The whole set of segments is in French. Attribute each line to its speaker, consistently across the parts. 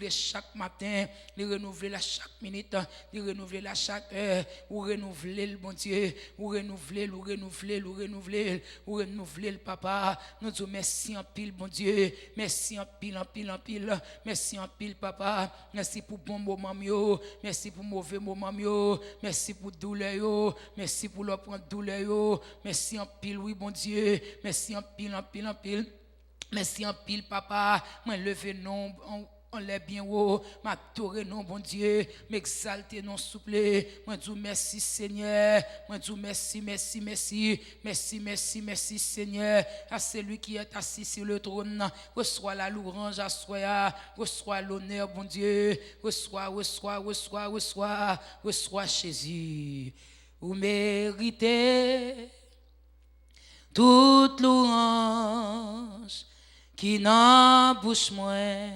Speaker 1: renouveler chaque matin, il renouveler la chaque minute, il renouveler la chaque heure, ou renouveler le bon Dieu, ou renouveler, le papa. Nous disons merci en pile, bon Dieu, merci en pile, merci en pile, papa, merci pour bon moment, merci pour mauvais moment, merci pour douleur, merci pour le prendre douleur, merci en pile, oui, bon Dieu, merci en pile, merci en pile, papa, moi lever non, on l'est bien haut, m'adorer non, bon Dieu, m'exalter non, souple, moi dis merci Seigneur, moi dis merci Seigneur, à celui qui est assis sur le trône, reçois la louange à soi, reçois l'honneur, bon Dieu, reçois Jésus, vous méritez toute louange qui n'en bouche moins.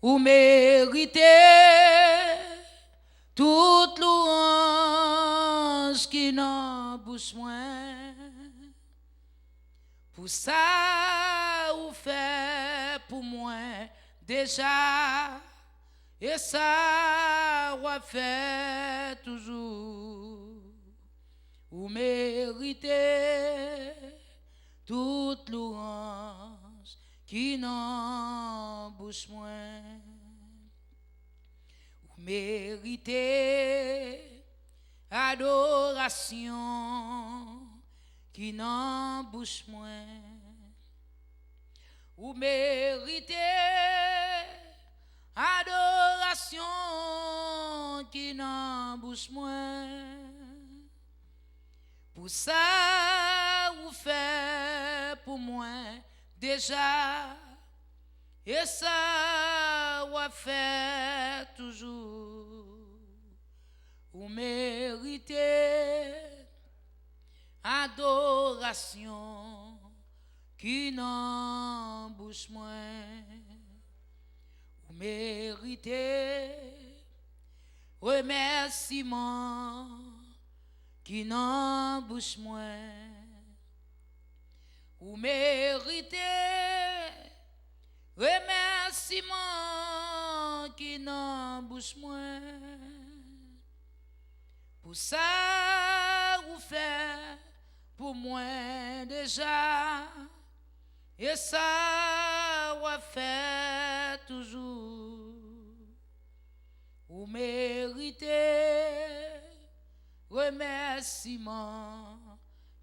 Speaker 1: Vous méritez toute louange qui n'en bouche moins. Pour ça, vous faites pour moi déjà, et ça, vous fait toujours. Vous méritez toute louange qui n'en bouche moins. Vous méritez adoration qui n'en bouche moins. Vous méritez adoration qui n'en bouche moins. Pour ça, vous faites pour moi déjà, et ça, vous fait toujours. Vous méritez adoration qui n'en bouche moins. Vous méritez remerciement qui n'en bouche moins. Vous méritez remerciement qui n'en bouche moins. Pour ça, vous faites pour moi déjà, et ça, vous fait toujours. Vous méritez remerciement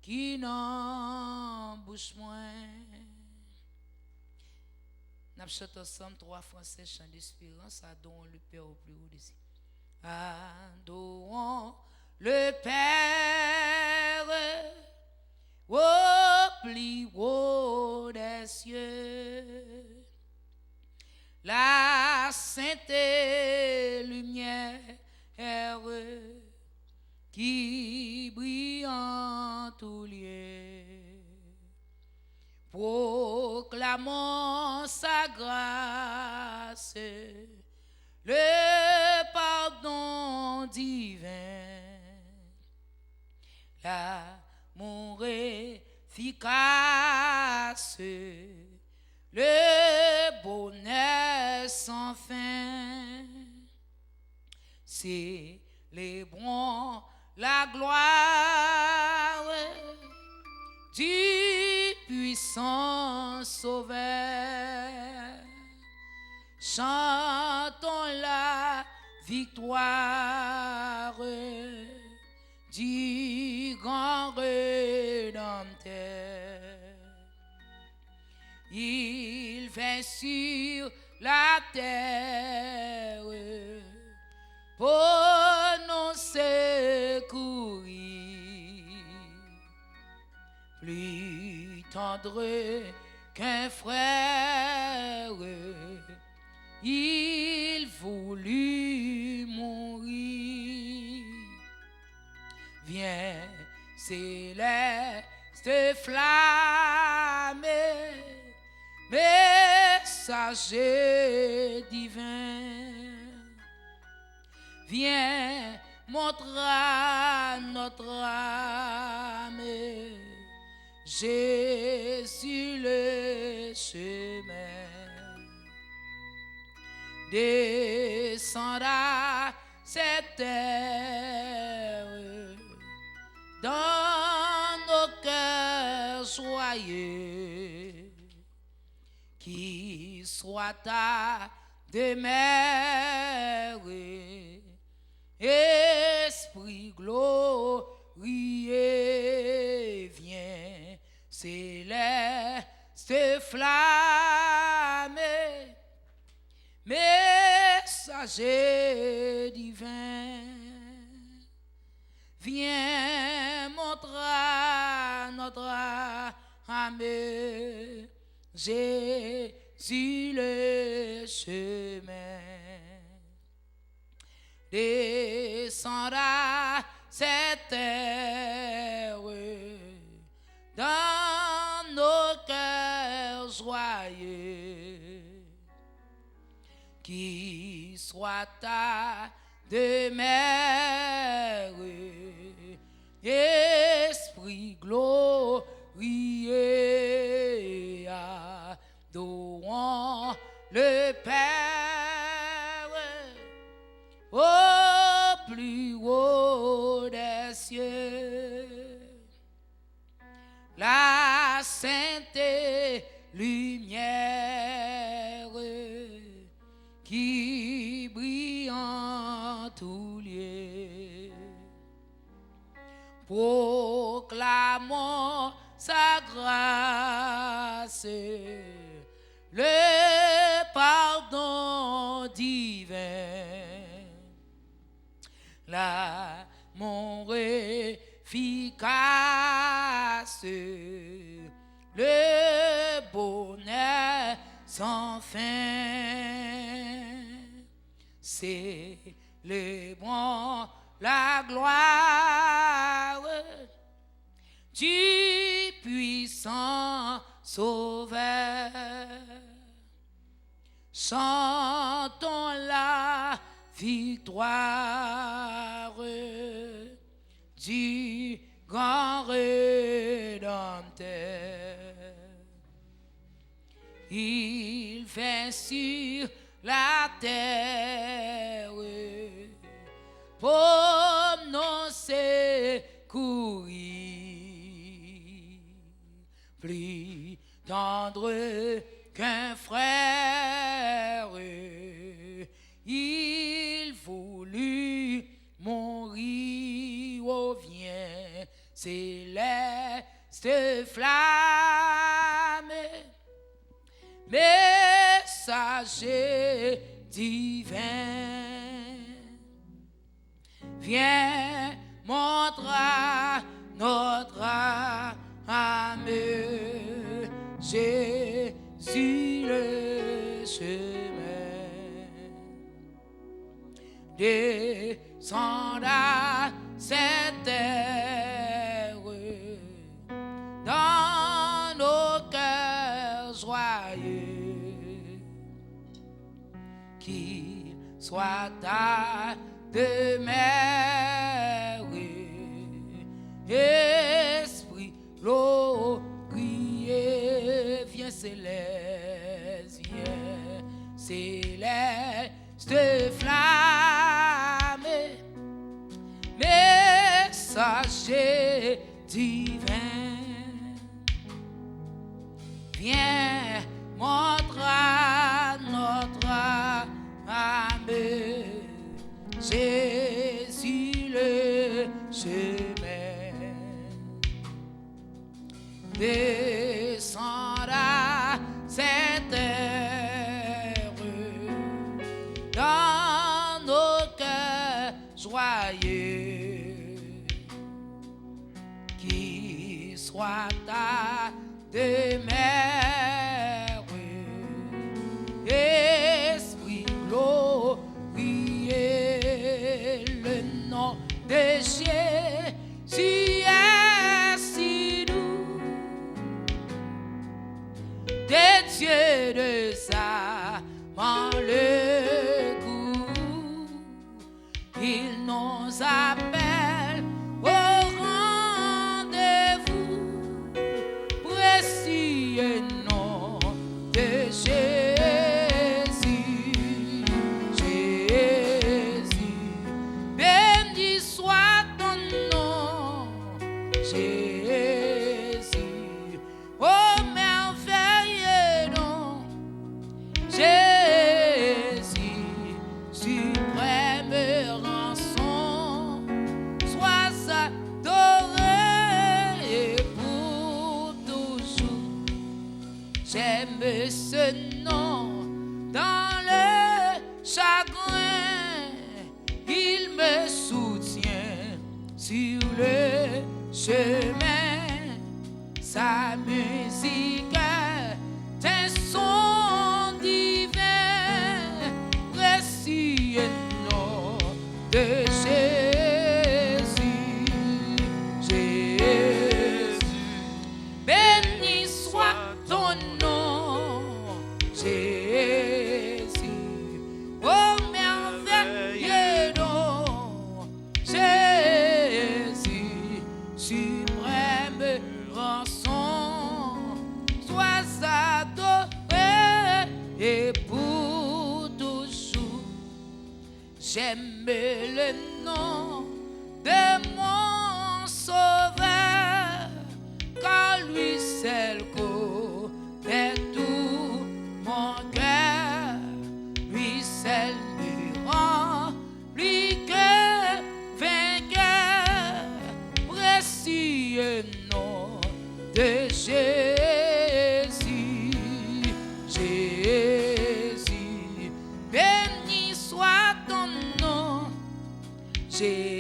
Speaker 1: qui n'en bouche moins. Nous chantons ensemble 3 français chants d'espérance. Adorons le Père au plus haut des cieux. Adorons le Père au plus haut des cieux. La sainte lumière qui brille en tout lieu. Proclamons sa grâce, le pardon divin, l'amour efficace, le bonheur sans fin. Célébrons la gloire du puissant Sauveur. Chantons la victoire du grand Rédempteur. Il vint sur la terre pour nous secourir. Plus tendre qu'un frère, il voulut mourir. Viens, céleste flamme, messager divin. Viens, montre à notre âme Jésus le chemin. descend à cette terre dans nos cœurs joyeux, qui soit ta demeure, Esprit glorieux, viens, céleste flamme, messager divin, viens montrer notre âme, Jésus le chemin. Descendra cette terre dans nos cœurs joyeux, qui soit ta demeure, Esprit glorieux, adorons le Père au plus haut des cieux. La sainte lumière qui brille en tout lieu, proclamons sa grâce, le pardon divin, l'amour efficace, le bonheur sans fin. Célébrons la gloire du puissant Sauveur. Chantons la victoire du grand Rédempteur. Il vint sur la terre pour nous secourir, plus tendre qu'un frère, il voulut mourir. Oh, viens, céleste flamme, messager divin, viens montrer notre âme, Jésus le chemin. Descend à cette terre dans nos cœurs joyeux, qu'il soit ta demeure, Esprit glorieux, viens céleste, viens céleste flamme, messager divin, viens montrer notre âme, Jésus le chemin. Descendra cette terre dans nos cœurs joyeux, qui soit ta demeure, Esprit glorieux, le nom de Jésus est si doux, des dieux de sa main le goût, il nous appelle au rendez-vous, précieux nom de Jésus, J'aime ce nom dans le chagrin. Il me soutient sur le chemin. Sa musique est un son divin. Précieux nom de Jésus. Jésus. Béni soit ton nom. Jésus. Oh merveilleux nom. Jésus. Suprême rançon. Sois adoré et pour toujours. J'aime le nom de mon sauveur, car lui seul connaît tout mon cœur. Lui seul me rend plus que vainqueur. Précieux nom de Jésus. Jésus, béni soit ton nom. Jésus.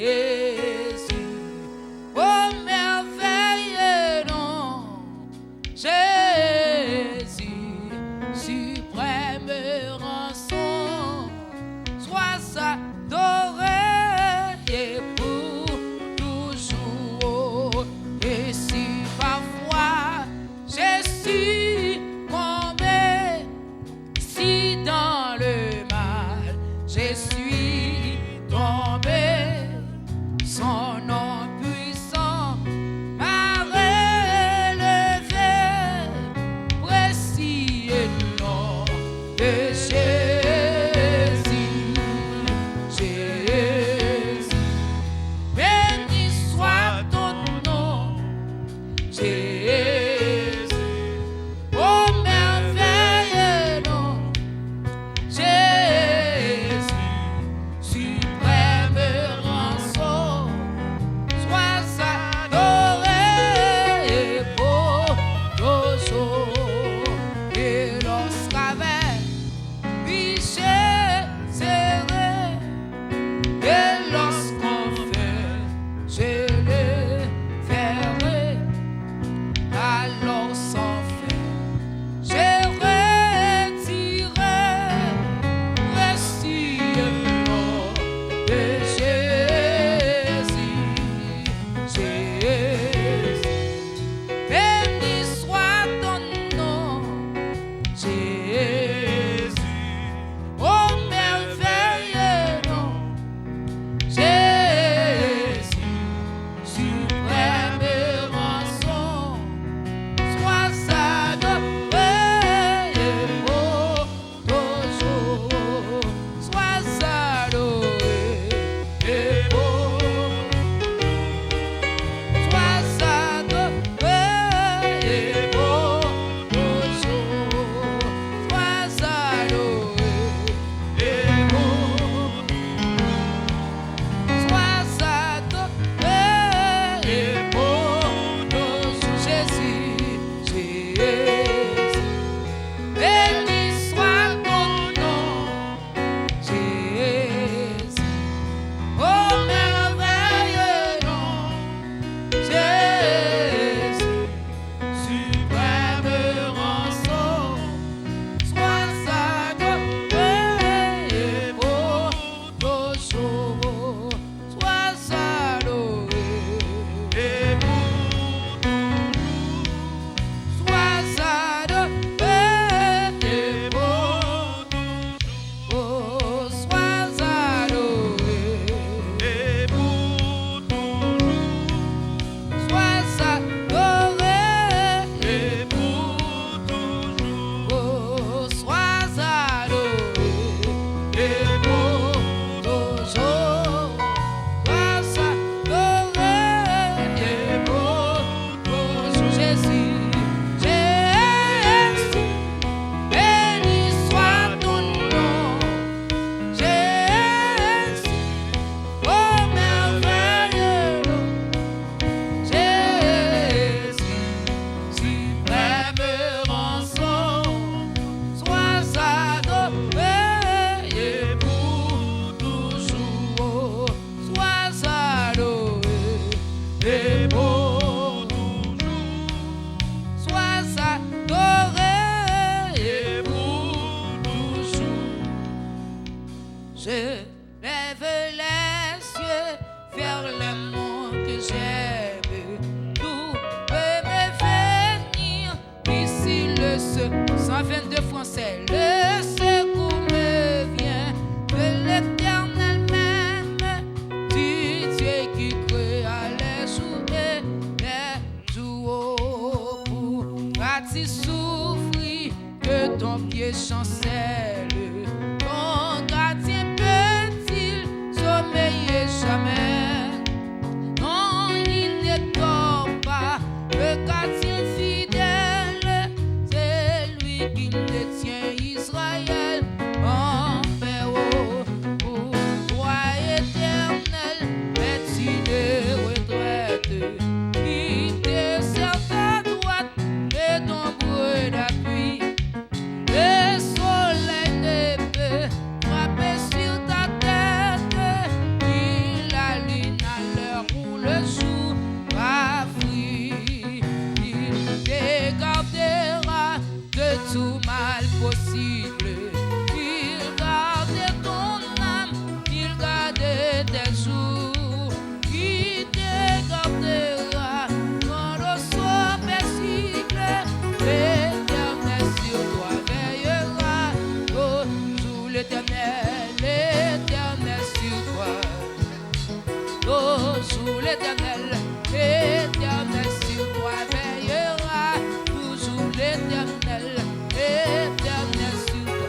Speaker 1: 122 français. Le secours me vient de l'Éternel même, du Dieu qui créa les jours et les jours pour gratis souffrir que ton pied chancelle. Ton gardien peut-il sommeiller jamais? Non, il ne dort pas, le gardien fidèle, c'est lui qui détient Israël en paix. Oh, roi éternel, médecine de retraite, qui te sert ta droite et d'ombre d'appui. Le soleil ne peut frapper sur ta tête, ni la lune à l'heure où le jour va fuir. Il te gardera de tout mal possible. Il garde ton âme, il garde tes jours. Il te gardera quand le soir paisible. L'Éternel sur toi veillera. Oh, sous l'Éternel, l'Éternel sur toi. Oh, sous l'Éternel, l'Éternel sur toi veillera. Toujours l'Éternel, l'Éternel sur toi.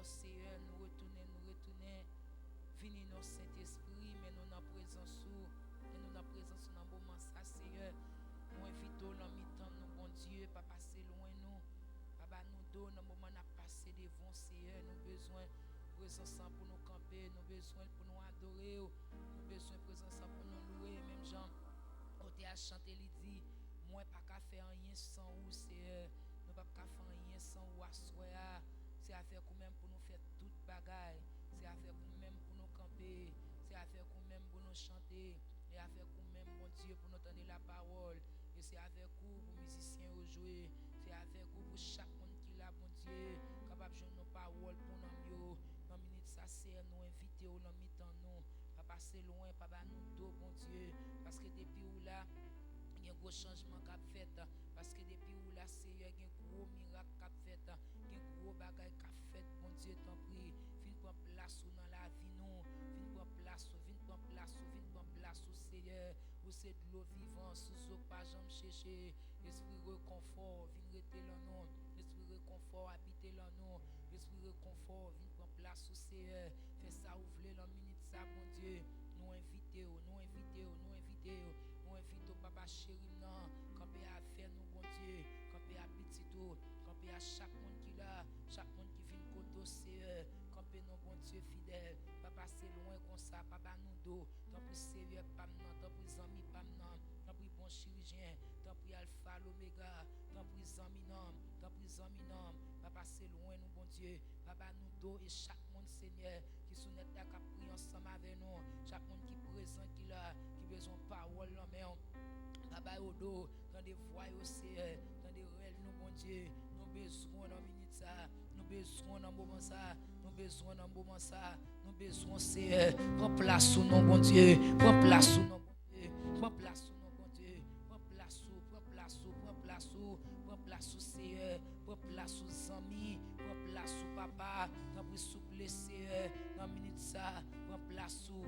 Speaker 1: encore, Seigneur, nous retourner. Vini nos Saint-Esprit, mais nous dans présence dans le moment ça, Seigneur. Nous invitons dans mi-temps, nous, bon Dieu, pas passer loin nous. Papa, nous donne dans le moment de passer devant, Seigneur. Nous besoin de présence pour nous camper, nous besoin pour nous adorer, nous besoin de présence pour nous louer, même Jean. On t'a chanté, il dit, moi, pas qu'à faire rien sans vous, Seigneur. Nous pas qu'à faire rien sans vous, assoya. C'est à faire même pour nous faire toute bagaille. C'est à faire même pour nous camper. C'est à faire même pour nous chanter. Et à faire même, bon Dieu, pour nous entendre la parole. Et c'est avec vous pour les musiciens jouer. C'est avec vous pour chaque monde qui l'a, bon Dieu, capable de jouer nos paroles pour nous. Dans une minute, ça sert nous inviter au long mi-temps, nous. Pas passer loin, pas nous dos, bon Dieu. Parce que depuis où là, il y a un gros changement qu'a fait. Parce que depuis où là, Seigneur, il y a un gros miracle qu'a fait. Il y a un gros bagage qu'a fait, bon Dieu, t'en prie. Viens prendre place dans la vie, nous. Viens prendre place, Seigneur. Vous c'est de l'eau vivante, sous pas jamais chercher. Esprit réconfort, viens rester là, nous. Esprit réconfort, habiter là, nous. Esprit réconfort, viens prendre place, Seigneur. Fais ça, ouvrir la minute, ça, bon Dieu. Nous invitons, papa chéri, non. Camper à faire, nous, bon Dieu. Camper à petit tout. Camper à chaque monde qui là. Chaque monde qui vient côté, Seigneur. Camper, nous, bon Dieu, fidèle. Papa, c'est loin comme ça. Papa, nous dos. Tant pis, sérieux, pas maintenant. Tant pis, amis, pas maintenant. Tant pis, bon chirurgien. Tant pis, alpha, l'oméga. Tant pis, amis, non. Papa, c'est loin, nous, bon Dieu. Papa, nous dos et chaque monde, Seigneur, qui sont net à prier ensemble avec nous. Chaque monde qui présent, qui là, qui besoin de parole, là, mais Papa, au dos, dans des voix, Seigneur, dans des rêves, nous, bon Dieu, nous besoin dans minute ça, nous besoin dans moment ça, nous besoin dans moment ça, nous besoin, Seigneur, prends place sous nous, bon Dieu, prends place sous nous, bon Dieu, prends place sous nous, bon Dieu, prends place sous, Seigneur, prends place sous amis, prends place sous papa, dans le souple, Seigneur, dans minute ça, prends place sous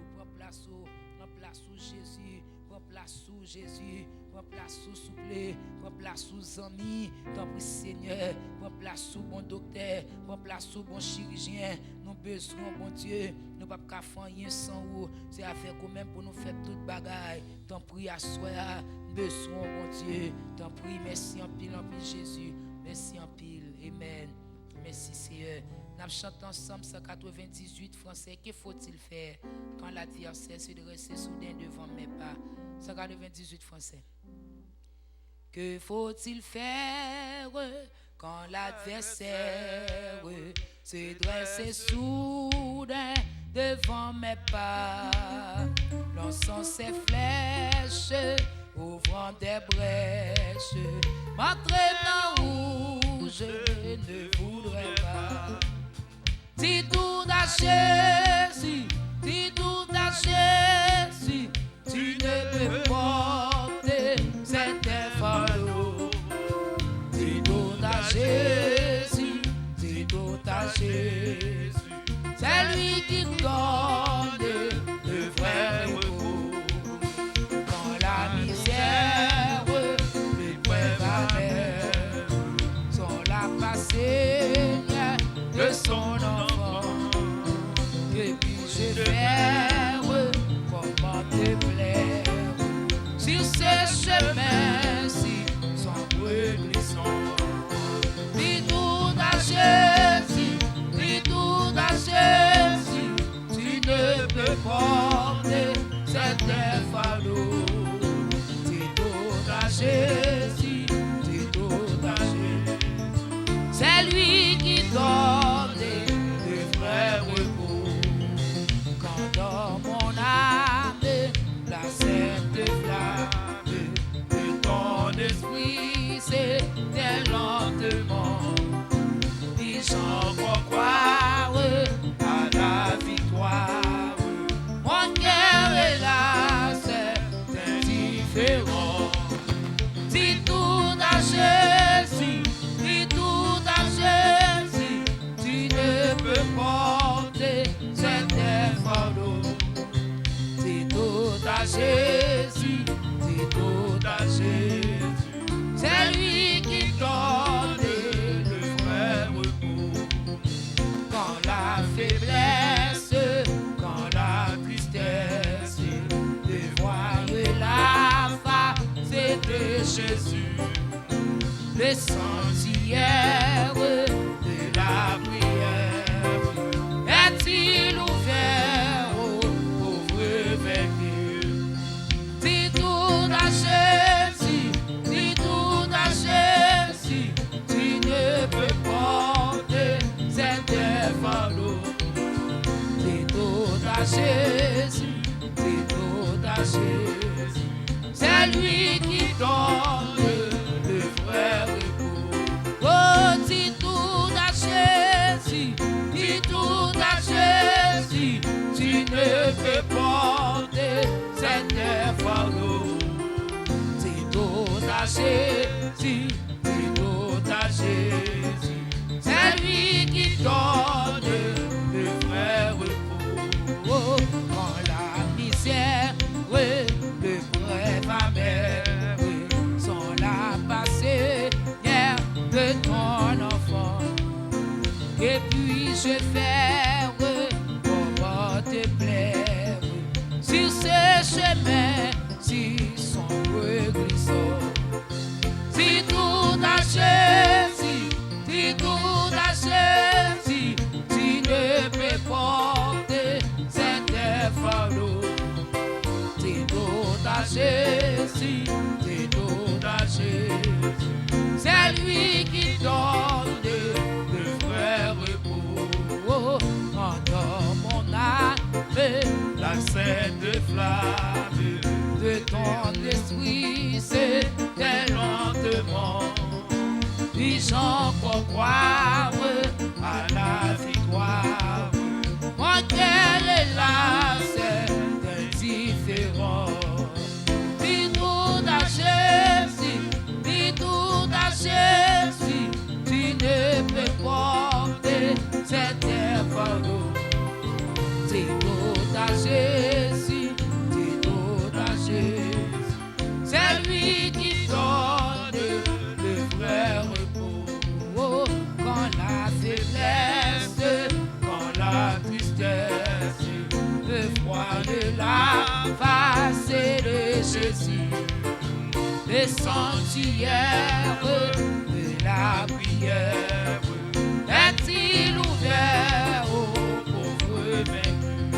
Speaker 1: Jésus, prends place sous Jésus, prends place sous souple, prends place sous amis, dans le Seigneur, prends place sous bon docteur, prends place sous bon chirurgien, nous besoin, bon Dieu, nous ne pouvons pas faire rien sans vous, c'est à faire quand même pour nous faire toute bagaille, t'en prie à soi, besoin, bon Dieu, t'en prie, merci en pile, Jésus, merci en pile, amen, merci Seigneur. Nous chantons ensemble 198 français. Que faut-il faire quand l'adversaire se dresse soudain devant mes pas? 198 français. Que faut-il faire quand l'adversaire se dresse soudain devant mes pas? Lançant ses flèches, ouvrant des brèches, m'entraînant où je ne voudrais pas. Si tout à Jésus, tu ne peux porter cet fardeau. Si tout à Jésus, c'est lui qui donne le vrai repos. Quand la misère, l'épreuve amère sont la passée de son enfant, et puis je vais comment te plaire sur ce chemin-ci sans brûlisson. Dis tout à Jésus, tu ne peux porter cet fardeau. Dis tout à Jésus, c'est lui qui donne le vrai repos. Quand dans mon âme la sainte flamme de ton esprit s'éteint lentement, et j'en croire à la victoire. Mon cœur est là, c'est indifférent. Dis tout à Jésus, tu ne peux porter cet fardeau. C'est tout à Jésus, c'est lui qui donne le vrai repos. Quand les sentiers de la prière. Est-il ouvert aux pauvres vaincus? Dis tout à Jésus, dis tout à Jésus, tu ne peux porter cet fardeau. Dis tout à Jésus, dis tout à Jésus, c'est lui qui donne le vrai repos. Oh, dis tout à Jésus, dis tout à Jésus, tu ne peux porter cet fardeau. Dis tout à Jésus, dis tout à Jésus, c'est lui qui donne le vrai repos. Oh, quand la misère, le bref amer sont là passés hier de ton enfant. Et puis je fais comment te plaire sur ce chemin si sombre glissant. Si tout à Jésus, si tout à Jésus, tu ne peux porter cet fardeau. Si tout à Jésus, si tout à Jésus, c'est lui qui donne le vrai repos. Oh, endors mon âme, la sainte flamme de ton esprit, c'est lentement. Puis-j'en croire à la victoire? Mon cœur est là, c'est indifférent. Dis tout à Jésus, dis tout à Jésus, tu ne peux porter cet fardeau. Dis tout à Jésus, dis tout à Jésus, c'est lui qui donne le vrai repos. Oh, quand la faiblesse, quand la tristesse, le froid de la face de Jésus, les sentiers de la prière, est-il ouvert aux pauvres vaincus?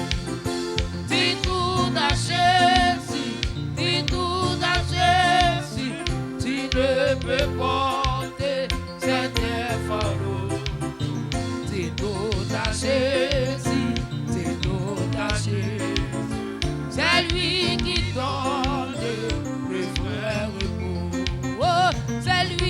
Speaker 1: Dis tout à Jésus, dis tout à Jésus, tu ne peux porter cet fardeau. Dis tout à Jésus, dis tout à Jésus, c'est lui qui donne le vrai repos. Oh, c'est lui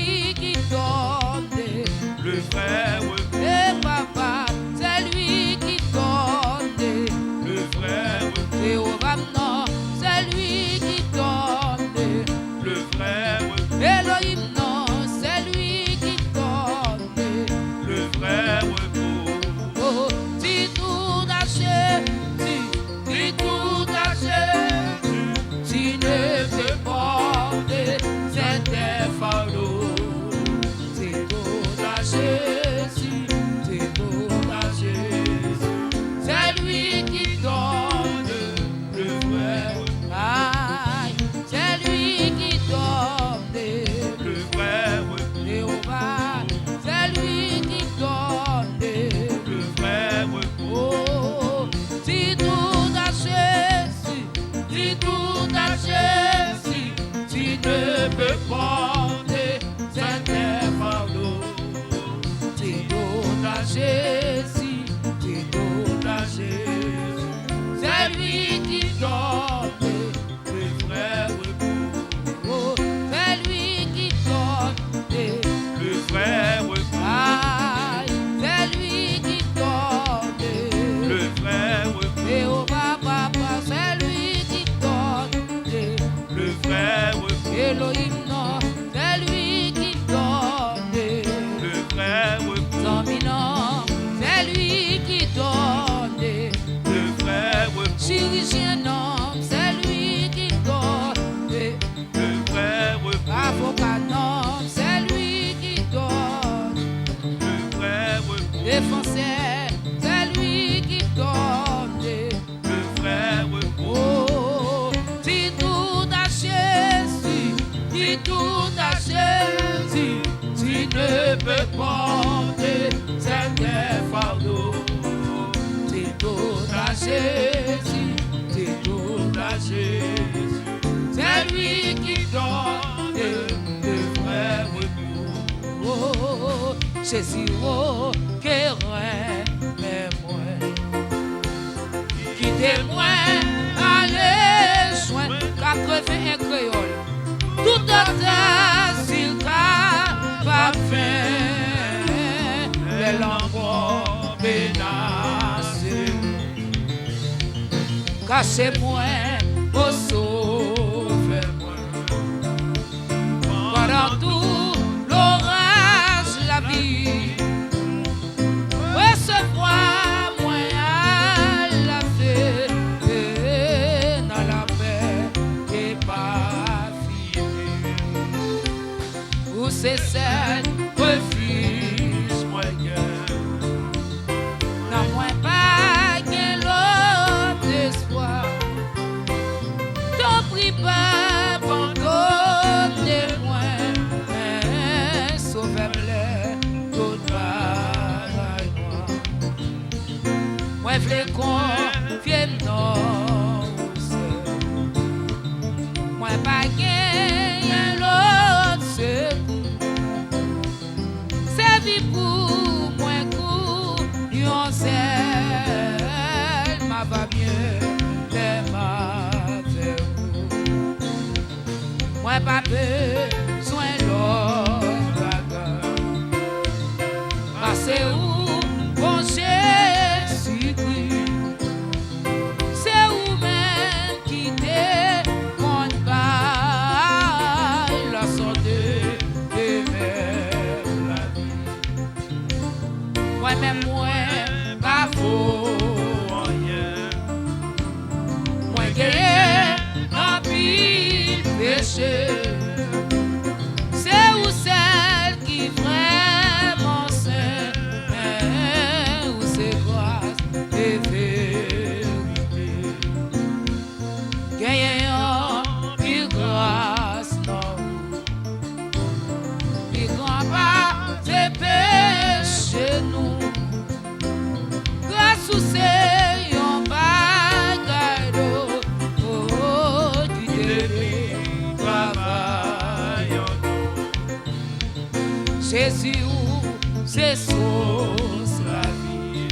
Speaker 1: Jésus, c'est tout à Jésus. C'est lui qui donne le vrai repos. Oh, Jésus, oh, que mais moi. Quittez-moi, allez, soin, 81 créoles. Tout autant, s'il va faire, les lambeaux menacés. Cachez-moi, oh, sauvez-moi. Pendant tout l'orage, la vie, recevoir moi à la fête, dans la paix et pas finie. Où c'est celle refuse moi gueule. Non, moi pas qu'un l'autre espoir. T'en prie pas, pardonnez-moi, sauvez-moi tout bagaille noir. Moi v'lais confier non, moi pas qu'un l'autre secours. C'est vie pour moi coup, yon seul m'a va mieux, les m'a fait vous. Moi pas besoin l'autre bagarre. Passez où, bon Jésus-Christ. C'est où même qui t'est mon bail, la santé et même la vie. Moi-même, moi, pas faux rien. Moi, guérir, en pile péché. C'est où celle qui vraiment sait, où c'est grâce et vérité. Gagner en pile grâce, non. Pile grand pas, c'est péché nous. Grâce ou c'est yon bagaille d'eau, oh, qui devait travailler en nous. Jésus, c'est sauce la vie.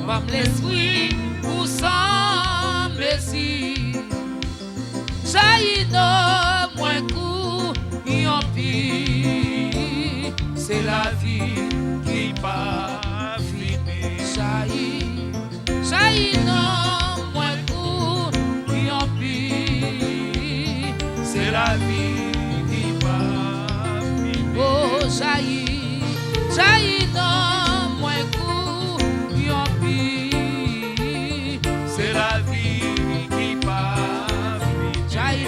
Speaker 1: Comme l'esprit pour sans messie. Jaillit dans moins coup, yon pis. C'est la vie qui part fini. Jaillit dans moins coup, yon pis. C'est la vie qui part fini. Oh, jaillit dans moins coup, yon pis. C'est la vie qui part fini. Jaillit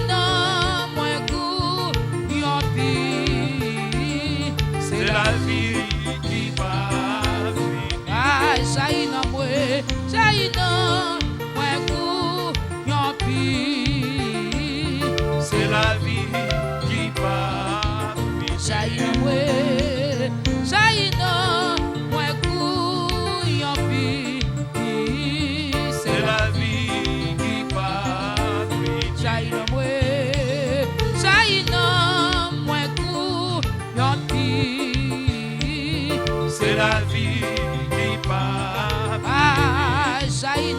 Speaker 1: dans moins coup, yon pis. C'est la vie qui part fini. Ah, jaillit dans moins coup, yon pis. C'est la vie qui part fini. Jaillit dans moins coup, yon pis. C'est la vie qui part fini. Jaillit dans moins coup, yon pis. C'est la vie qui part. Ah, jaillit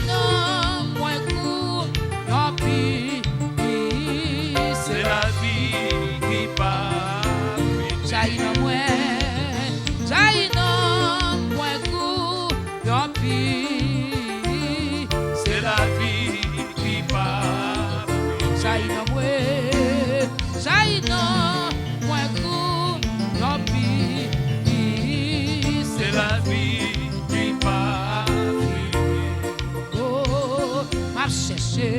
Speaker 1: dans moins coup, yon pis. C'est la vie qui part. Jaillit dans moins coup, yon pis. C'est la vie qui part. Jaillit dans moins coup, yon pis. C'est la vie qui part. Oh, m'a cherché,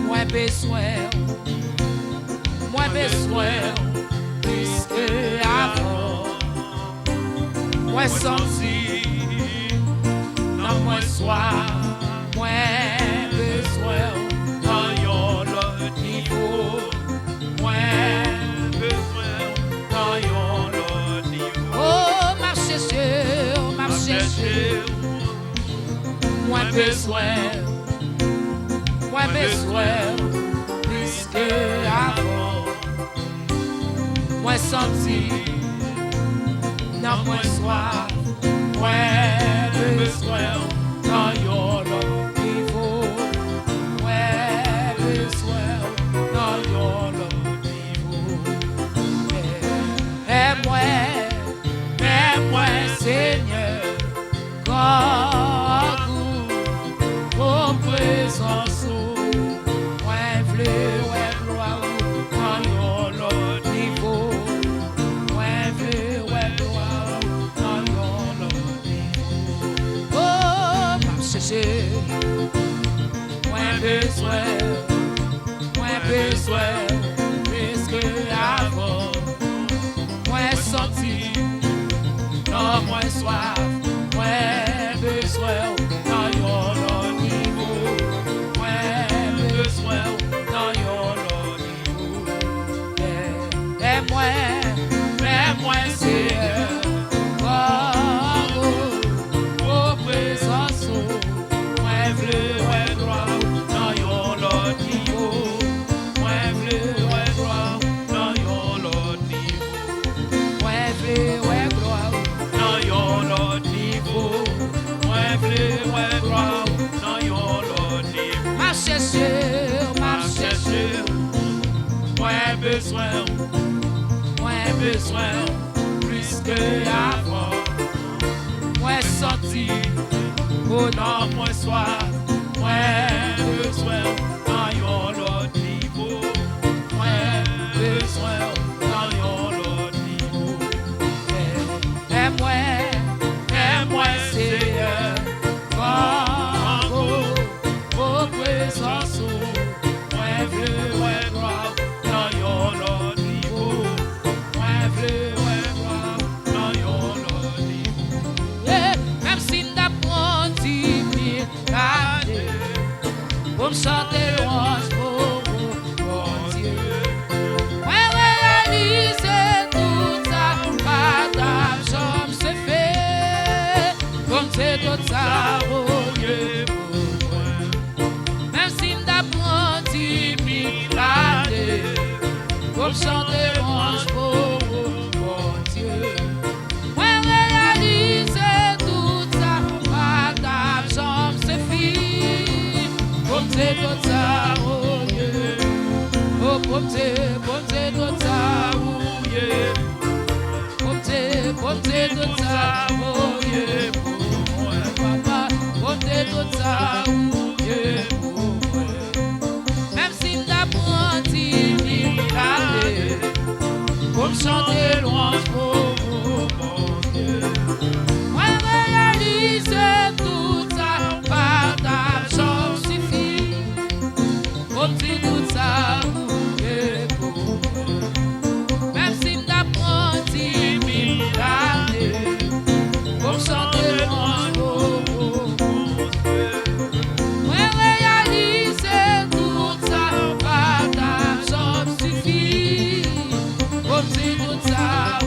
Speaker 1: moins besoin, plus que avant. Moins senti, non moins soir, moins besoin, dans yon l'autre niveau. Moins besoin, dans yon l'autre niveau. Oh, besoin plus que avant. Moi senti dans moi soif, moi besoin dans your niveau. Moi besoin dans your niveau. Et moi Seigneur, quand vos présence, moi v'lais gloire dans your niveau. Moi v'lais gloire dans your niveau. Oh, m'a cherché, moi besoin plus que avant. Moi senti, non moi soif, moi besoin dans your niveau. Moi besoin dans your niveau. Et moi c'est vos présences. Moi v'lais gloire dans your niveau. Moi v'lais gloire dans your niveau. Moi v'lais gloire dans your niveau. Moi v'lais gloire dans your niveau. M'a cherché, moi besoin plus que avant. Moi senti, oh non, moi soif, moi besoin dans your niveau. Moi besoin dans your niveau. Et moi Seigneur, quand vos présences, moi v'lais gloire dans your niveau. Moi v'lais gloire dans your niveau. Même si m'apprends 10 000 années, pour me chanter louange pour mon Dieu. Moi réaliser tout ça, madame, j'aime se fait, comme c'est tout ça, oh Dieu, pour moi. Même si m'apprends 10 000 années, pour me chanter louange pour mon Dieu. Moi réaliser tout ça, madame, j'aime se fait, comme c'est tout ça, oh Dieu. Oh, comme c'est tout ça, oh Dieu. Comme c'est tout ça, oh Dieu, pour moi, papa. Comme c'est tout ça, oh Dieu, pour moi. Même si m'apprends 10 000 années, pour me chanter louange pour mon Dieu. Moi réaliser tout ça, madame, j'en suffit. Comme si tout ça, oh Dieu, pour moi. Même si m'apprends 10 000 années, pour me chanter louange pour mon Dieu. Moi réaliser tout ça, madame, j'en suffit. Comme si tout ça, oh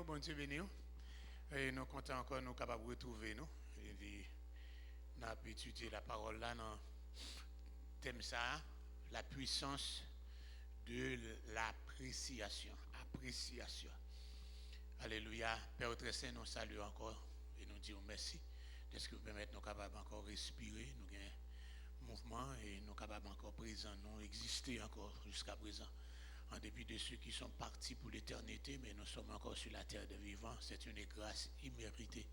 Speaker 2: Bon Dieu béni. Et nous comptons encore nous capables de retrouver nous. Et nous avons étudié la parole là dans le thème ça, la puissance de l'appréciation. Appréciation. Alléluia. Père très saint, nous saluons encore et nous disons merci. Est-ce que vous permettez nous capables encore respirer, nous gagnons mouvement et nous capables encore présents, nous exister encore jusqu'à présent. En dépit de ceux qui sont partis pour l'éternité, mais nous sommes encore sur la terre des vivants. C'est une grâce imméritée.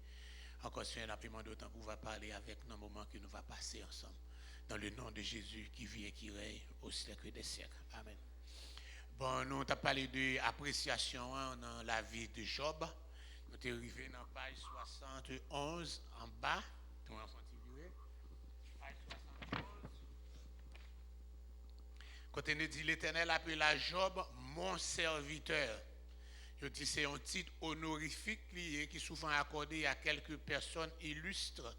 Speaker 2: Encore sur un appellement d'autant qu'on va parler avec nos moments que nous va passer ensemble. Dans le nom de Jésus qui vit et qui règne au siècle des siècles. Amen. Bon, nous avons parlé d'appréciation dans la vie de Job. Nous sommes arrivés dans la page 71 en bas. Quand on dit l'Éternel appela Job mon serviteur, je dis c'est un titre honorifique lié qui est souvent accordé à quelques personnes illustres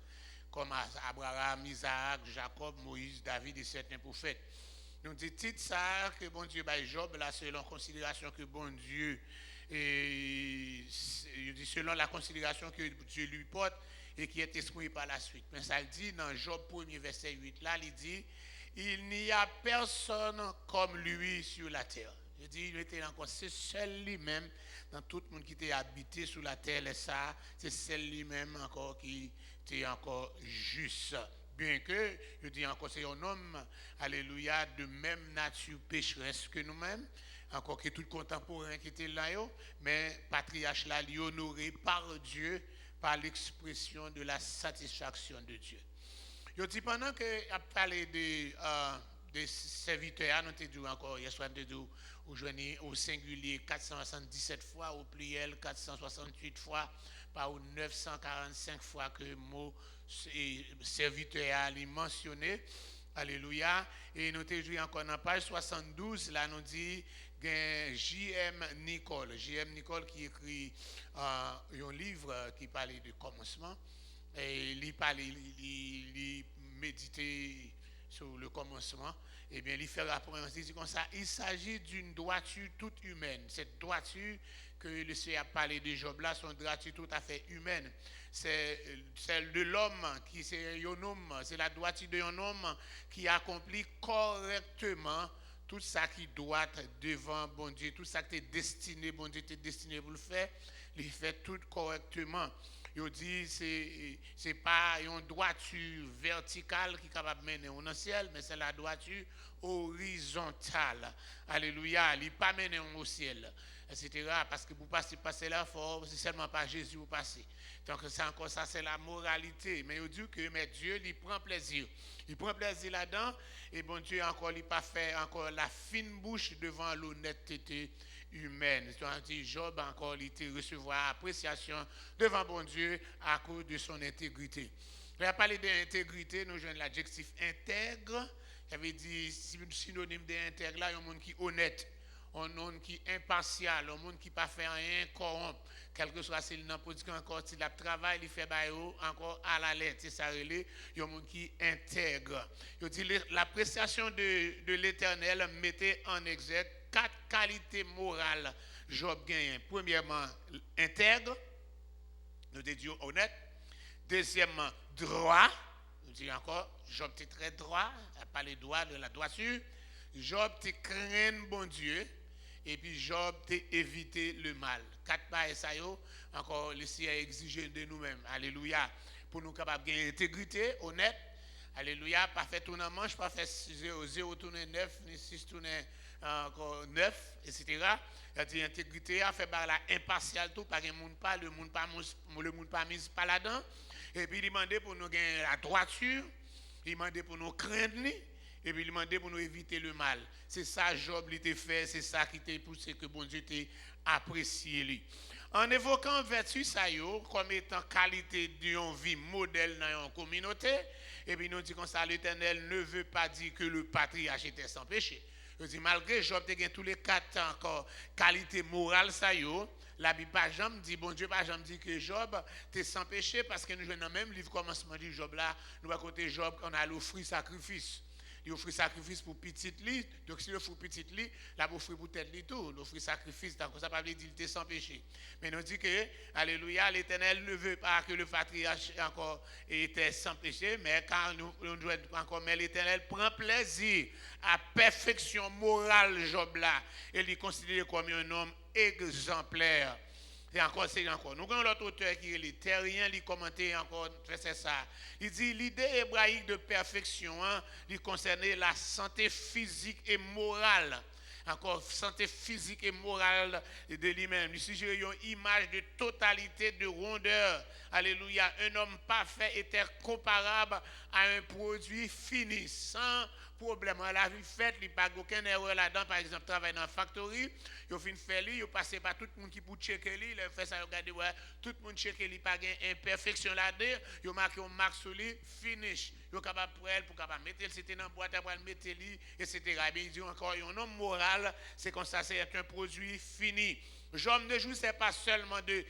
Speaker 2: comme Abraham, Isaac, Jacob, Moïse, David et certains prophètes. Nous dit titre ça que bon Dieu by Job là selon considération que bon Dieu et je dis selon la considération que Dieu lui porte et qui est exprimée par la suite. Mais ça le dit dans Job 1er verset 8 là, il dit il n'y a personne comme lui sur la terre. Je dis, il était encore, c'est seul lui-même, dans tout le monde qui était habité sur la terre, ça, c'est seul lui-même encore qui était encore juste. Bien que, je dis encore, c'est un homme, alléluia, de même nature pécheresse que nous-mêmes, encore que tout contemporain qui était là, mais patriarche là, honoré par Dieu, par l'expression de la satisfaction de Dieu. Je dis pendant que a parlé des serviteurs, nous avons dit encore, hier soir, au singulier 477 fois, au pluriel 468 fois, par 945 fois que le mot serviteur est mentionné. Alléluia. Et nous avons dit encore dans page 72, là nous dit, J.M. Nicole. J.M. Nicole qui écrit un livre qui parlait du commencement. Et il méditait sur le commencement. Eh bien, il fait rapport, il dit comme ça, il s'agit d'une droiture toute humaine. Cette droiture que le Seigneur a parlé de Job là, c'est une droiture tout à fait humaine. C'est celle de l'homme, c'est la droiture d'un homme qui accomplit correctement tout ça qui doit être devant bon Dieu, tout ça qui est destiné, bon Dieu t'es destiné pour le faire, il fait tout correctement. Il dit c'est pas une droiture verticale qui est capable de mener au ciel, mais c'est la droiture horizontale. Alléluia, il n'est pas mené au ciel, etc. Parce que pour passer là, c'est seulement par Jésus pour passer. Donc c'est encore ça, c'est la moralité. Mais il dit que mais Dieu, il prend plaisir. Il prend plaisir là-dedans. Et bon Dieu, encore, il n'a pas fait encore la fine bouche devant l'honnêteté humaine. C'est-à-dire Job, encore, il recevoir appréciation devant bon Dieu à cause de son intégrité. Il a parlé d'intégrité, nous jouons l'adjectif intègre. Ça veut dire, synonyme d'intègre, là, il y a un monde qui est honnête, un monde qui est impartial, un monde qui n'a pas fait rien corrompre. Quel que soit s'il n'a pas dit encore, s'il a travaillé, il fait encore à la lettre. C'est ça, il y a un monde qui intègre. Il dit l'appréciation de l'Éternel mettait en exergue 4 qualités morales. Job gagne. Premièrement, intègre. Nous disons honnête. Deuxièmement, droit. Nous disons encore, Job était très droit. Il a parlé droit de la droiture. Job te craint bon Dieu. Et puis Job t'a évité le mal. 4 pas ça yo, encore le Seigneur exige de nous-mêmes. Alléluia. Pour nous capables de intégrité, honnête. Alléluia. Pas fait tourner manche, pas fait 0 tourner 9, ni 6 tourner encore 9, etc. Il a dit intégrité, a fait par la impartial tout, pas le monde pas mis pas là-dedans. Et puis il demandait pour nous gagner la droiture, il demandait pour nous craindre. Et puis il demandait pour nous éviter le mal. C'est ça Job l'était fait, c'est ça qui t'a poussé que bon Dieu t'a apprécié lui. En évoquant vertu ça comme étant qualité d'une vie modèle dans une communauté, et puis nous dit comme ça l'Éternel ne veut pas dire que le patriarche était sans péché. Je dis malgré Job t'a tous les 4 encore qualité morale ça la Bible pas jamais dit bon Dieu pas jamais dit que Job était sans péché parce que nous jouons dans le même livre commencement du Job là, nous à côté Job on a l'offrir sacrifice. Il offre sacrifice pour petit lit. Donc si il offre petit lit, là il offre pour tête lit tout. Il offre sacrifice, donc ça ne veut pas dire qu'il était sans péché. Mais nous dit que, alléluia, l'Éternel ne veut pas que le patriarche encore était sans péché, mais quand nous devons encore, mais l'Éternel prend plaisir à perfection morale Job là. Et il est considéré comme un homme exemplaire. Et encore, c'est encore. Nous avons l'autre auteur qui est les terriens, il commentait encore, c'est ça. Il dit l'idée hébraïque de perfection, il concernait la santé physique et morale. Encore, santé physique et morale de lui-même. Il suggère une image de totalité, de rondeur. Alléluia. Un homme parfait était comparable à un produit fini, sans problème. La vie faite, il n'y a pas aucune erreur là-dedans. Par exemple, travailler dans la factory, il fin faire lui, il passe par tout le monde qui peut checker lui, il fait ça, regardez, ouais, tout le monde checker lui, pas gain imperfection là-dedans, il marque un marque sur lui, finish. Il est capable pour capable mettre c'était dans boîte après mettre lui, etc. Il dit encore un homme moral, c'est comme ça, c'est un produit fini. Job ne jouissait pas seulement de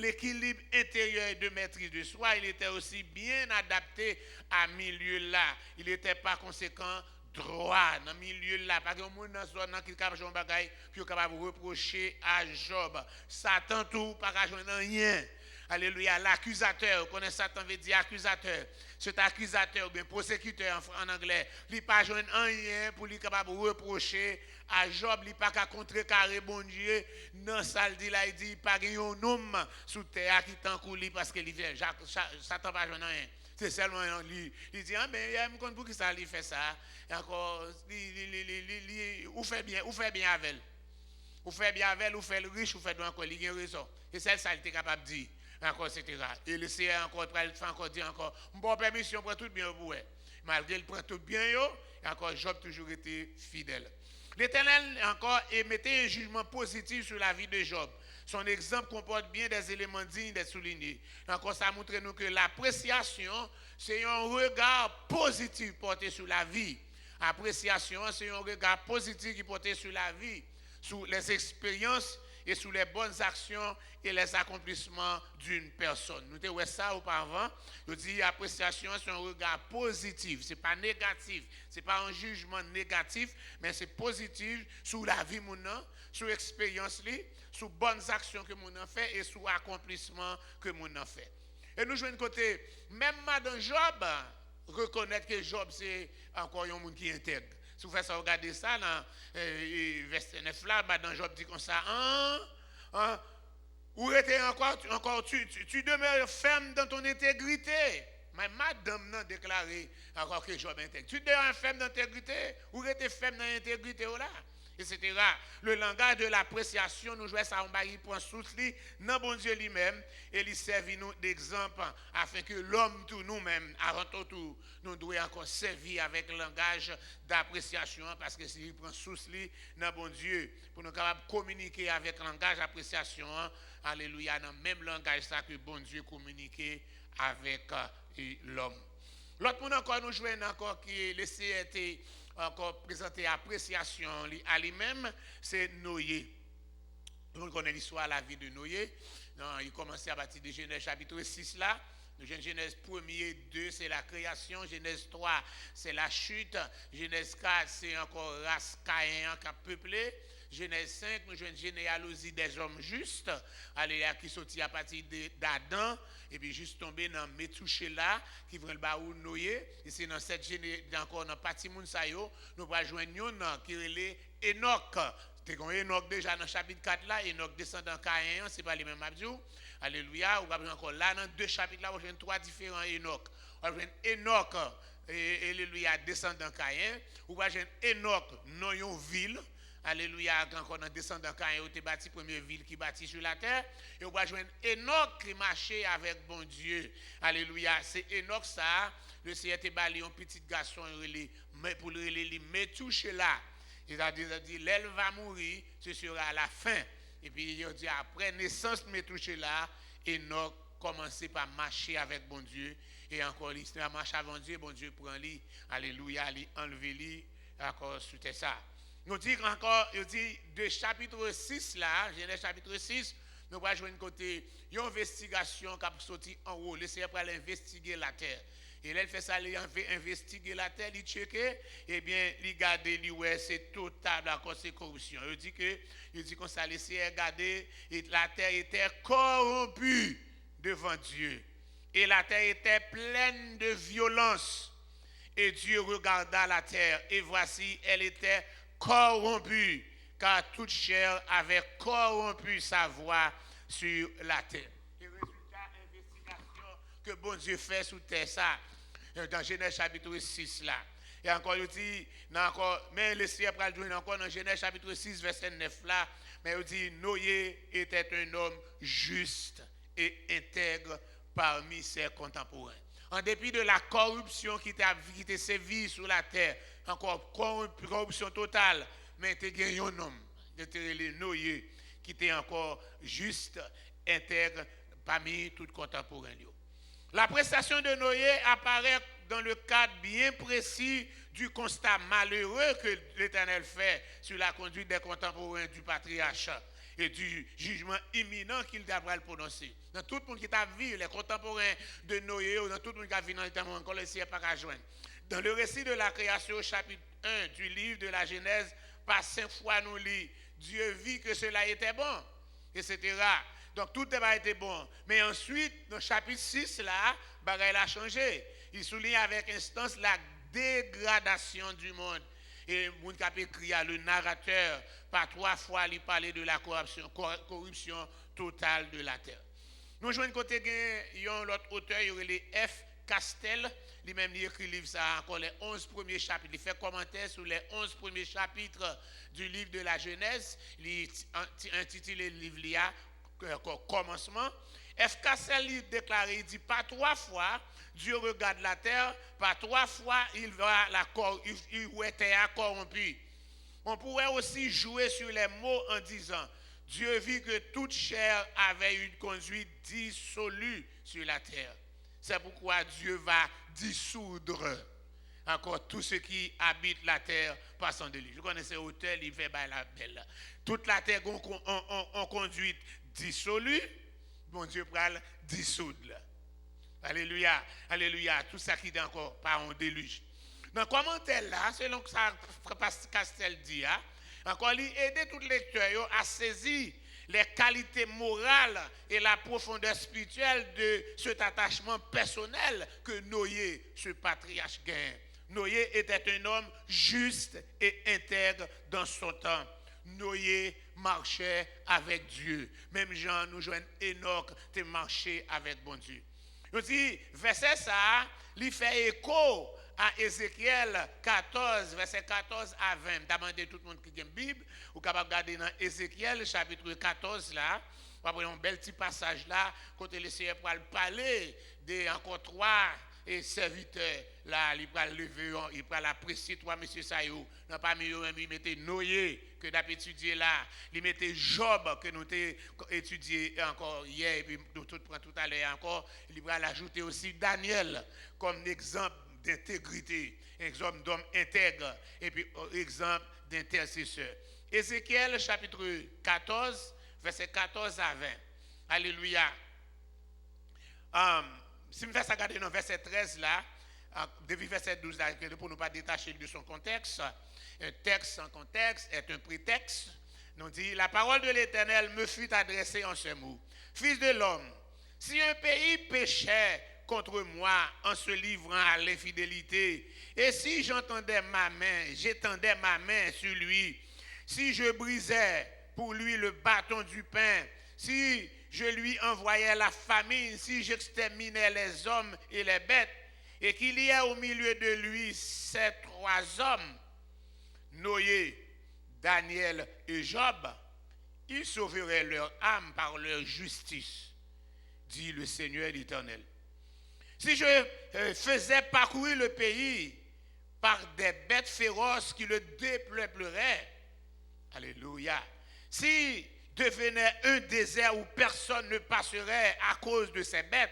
Speaker 2: l'équilibre intérieur et de maîtrise de soi, il était aussi bien adapté à milieu là. Il n'était pas conséquent droit dans le milieu là. Parce que le monde dans qui est capable de bagaille, puis capable de reprocher à Job. Satan tout, pas qu'à joindre rien. Alléluia, l'accusateur, vous connaissez Satan veut dire accusateur. Cet accusateur, ou bien prosécuteur en anglais, il n'a pas joindre rien pour lui capable de reprocher à Job, il n'a pas qu'à contrecarrer bon Dieu. Non, ça le dit là, il dit, il n'y a pas un homme sous terre qui t'en coule parce qu'il fait. Satan n'a pas joindre rien. C'est seulement lui. Il dit, ah, mais il me compte pour qui ça lui fait ça. Et encore, ou fait bien avec elle. Ou fait bien avec elle, ou fait le riche, ou fait donc encore, il a raison. Et c'est ça qu'il était capable de dire. Encore, etc. Et le Seigneur encore, il fait encore dire encore, bon permission pour tout bien pour elle. Malgré il prend tout bien, et encore, Job toujours été fidèle. L'Éternel encore émettait un jugement positif sur la vie de Job. Son exemple comporte bien des éléments dignes d'être soulignés. Encore, ça montre nous que l'appréciation, c'est un regard positif porté sur la vie. Appréciation, c'est un regard positif qui porté sur la vie. sur les expériences et sur les bonnes actions et les accomplissements d'une personne. Nous avons vu ça auparavant. Je dis appréciation, c'est un regard positif. Ce n'est pas négatif. Ce n'est pas un jugement négatif, mais c'est positif sur la vie mon sur l'expérience, sur bonnes actions que mon fait et sur l'accomplissement que mon fait. Et nous jouons de côté, même Madame Job, reconnaître que Job c'est encore un monde qui intègre. Si vous faites ça, regardez ça dans verset 9 là, Madame Job dit comme ça, ou était encore tu demeures ferme dans ton intégrité. Mais Madame n'a déclaré encore que Job intègre. Tu demeures ferme dans l'intégrité, ou était ferme dans l'intégrité là. Etc. Le langage de l'appréciation, nous jouons ça en bas, il prend sous lui, dans bon Dieu lui-même, et il servi nous d'exemple afin que l'homme, tout nous-mêmes, avant tout, nous devons encore servir avec le langage d'appréciation, parce que s'il prend sous lui, dans bon Dieu, pour nous capables de communiquer avec le langage d'appréciation, alléluia, dans le même langage ça que bon Dieu communiquer avec l'homme. L'autre monde encore, nous jouons encore qui est le CRT, encore présenter appréciation à lui-même, c'est Noé. Nous connaissons l'histoire de la vie de Noé. Il commençait à partir de Genèse chapitre 6 là. Genèse 1er 2, c'est la création. Genèse 3, c'est la chute. Genèse 4, c'est encore race Caïn qui a peuplé. Genèse 5, nous jouons une généalogie des hommes justes, qui sortit à partir d'Adam, et puis juste tombé dans Methuselah, qui vient le baou Noé. Et c'est dans cette encore dans partie Mounsayo, nous allons joindre un qui est Enoch. C'est Enoch déjà dans le chapitre 4 là, Enoch descendant Caïn, c'est pas les mêmes abdou. Alléluia, ou encore là dans deux chapitres là, on joue trois différents Enoch. On joue Enoch, alléluia, descendant Caïn, ou on joue Enoch dans une ville. Alléluia, quand on a descendu quand on a bâti la première ville qui bâtit sur la terre, et on va joindre Enoch qui marchait avec bon Dieu. Alléluia, c'est Enoch ça, le Seigneur te bali un petit garçon pour le Methuselah. Il a dit, l'elle va mourir, ce sera à la fin. Et puis il a dit, après naissance de Methuselah, Enoch commençait par marcher avec bon Dieu. Et encore, il marche avec Dieu, bon Dieu prend lui. Alléluia, il enlève lui, encore, c'était ça. Nous dit encore, il dit de chapitre 6 là, Genèse chapitre 6, nous allons jouer une côté, il y a une investigation qui a sorti en haut, le Seigneur va investiguer la terre. Et là, il fait ça, il fait investiguer la terre, il check, et bien, il regarde, c'est total, encore c'est corruption. Il dit qu'on ça, le Seigneur regarder, et la terre était corrompue devant Dieu. Et la terre était pleine de violence. Et Dieu regarda la terre, et voici, elle était corrompu, car toute chair avait corrompu sa voix sur la terre. Le résultat d'investigation que bon Dieu fait sur terre, ça, dans Genèse chapitre 6 là. Et encore, il dit, mais le Seigneur va le dire encore dans Genèse chapitre 6, verset 9 là, mais il dit, Noé était un homme juste et intègre parmi ses contemporains. En dépit de la corruption qui était sévie sur la terre, encore corruption totale, mais il y a un homme, Noé, qui était encore juste, intègre parmi tous les contemporains. La prestation de Noé apparaît dans le cadre bien précis du constat malheureux que l'Éternel fait sur la conduite des contemporains du patriarche et du jugement imminent qu'il devra le prononcer. Dans tout le monde qui a vu, les contemporains de Noé, ou dans tout le monde qui a vu dans l'état encore le ciel pas qu'à joindre. Dans le récit de la création, au chapitre 1 du livre de la Genèse, par 5 fois nous lit, Dieu vit que cela était bon, etc. Donc tout n'a pas été bon. Mais ensuite, dans le chapitre 6, là, bagaille a changé. Il souligne avec instance la dégradation du monde. Et mon cap écrit à le narrateur, par 3 fois, il parlait de la corruption totale de la terre. Nous jouons de côté, il y a l'autre auteur, il y a les F. Castel, lui-même il écrit livre ça encore les 11 premiers chapitres. Il fait commentaire sur les 11 premiers chapitres du livre de la Genèse. Il intitule le livre là, commencement. F. Castel il déclare, il dit pas 3 fois Dieu regarde la terre, pas 3 fois il voit la terre corrompue. On pourrait aussi jouer sur les mots en disant Dieu vit que toute chair avait une conduite dissolue sur la terre. C'est pourquoi Dieu va dissoudre. encore tout ce qui habite la terre passant de lui. Je connais ces auteurs, il fait la belle. Toute la terre en conduite dissolue, bon Dieu pral dissoudre. Alléluia, alléluia, tout ça qui est encore pas en déluge. Dans le commentaire là, selon que ça Castel dit, encore il aide tout lecteur à saisir les qualités morales et la profondeur spirituelle de cet attachement personnel que Noé, ce patriarche, gagne. Noé était un homme juste et intègre dans son temps. Noé marchait avec Dieu. Même Jean, nous joignent Enoch, te marché avec bon Dieu. On dit, verset ça, il fait écho à Ézéchiel 14, verset 14 à 20. Demandez tout le monde qui a une Bible, ou capable de regarder dans Ézéchiel chapitre 14 là, on va prendre un bel petit passage là, côté le Seigneur pour parler de encore 3 serviteurs là, il va lever, il va apprécier 3 messieurs Sayou. Dans parmi eux, il mettait Noé que nous avons étudié là, il mettait Job que nous avons étudié encore hier et puis nous tout à l'heure encore, il va ajouter aussi Daniel comme exemple d'intégrité, exemple d'homme intègre et puis exemple d'intercesseur. Ézéchiel chapitre 14, verset 14 à 20. Alléluia. Si je fais ça garder dans verset 13 là, depuis verset 12 là, pour ne pas détacher de son contexte, un texte sans contexte est un prétexte. Nous dit, la parole de l'Éternel me fut adressée en ce mot. Fils de l'homme, si un pays péchait contre moi en se livrant à l'infidélité, et si j'étendais ma main sur lui, si je brisais pour lui le bâton du pain, si je lui envoyais la famine, si j'exterminais les hommes et les bêtes, et qu'il y ait au milieu de lui ces 3 hommes, Noé, Daniel et Job, ils sauveraient leur âme par leur justice, dit le Seigneur l'Éternel. Si je faisais parcourir le pays par des bêtes féroces qui le dépeupleraient, alléluia, si devenait un désert où personne ne passerait à cause de ces bêtes,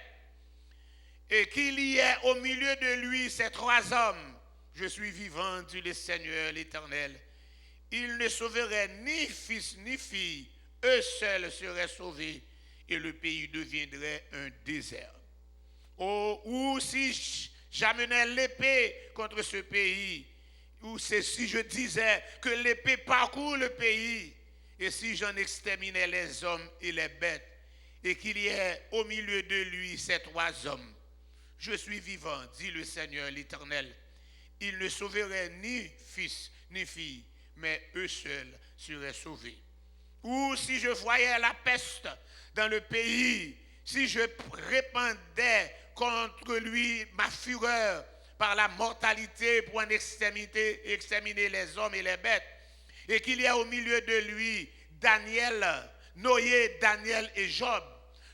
Speaker 2: et qu'il y ait au milieu de lui ces 3 hommes, je suis vivant, dit le Seigneur l'Éternel. Il ne sauverait ni fils ni fille, eux seuls seraient sauvés, et le pays deviendrait un désert. Oh, ou si j'amenais l'épée contre ce pays, ou si je disais que l'épée parcourt le pays, et si j'en exterminais les hommes et les bêtes, et qu'il y ait au milieu de lui ces 3 hommes, je suis vivant, dit le Seigneur l'Éternel. Il ne sauverait ni fils ni fille, mais eux seuls seraient sauvés. Ou si je voyais la peste dans le pays, si je répandais contre lui ma fureur par la mortalité pour en exterminer les hommes et les bêtes, et qu'il y ait au milieu de lui Noé, Daniel et Job,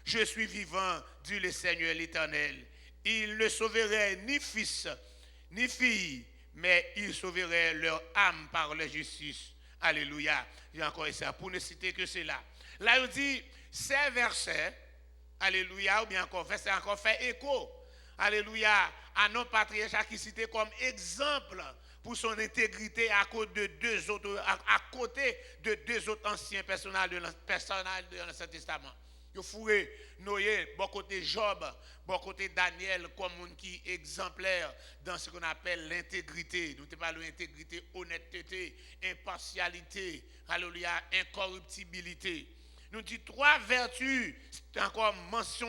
Speaker 2: je suis vivant, dit le Seigneur l'Éternel. Il ne sauverait ni fils ni fille, mais il sauverait leur âme par la justice. Alléluia. J'ai encore ça pour ne citer que cela. Là, il dit, ces versets, alléluia, ou bien encore, verset encore fait écho, alléluia, à nos patriarches qui cités comme exemple pour son intégrité à côté de 2 autres anciens personnages de l'Ancien Testament. Il fourré Noé, bon côté Job, bon côté Daniel, comme un qui est exemplaire dans ce qu'on appelle l'intégrité. Nous te parlons d'intégrité, honnêteté, impartialité, alléluia, incorruptibilité. Nous dit 3 vertus, encore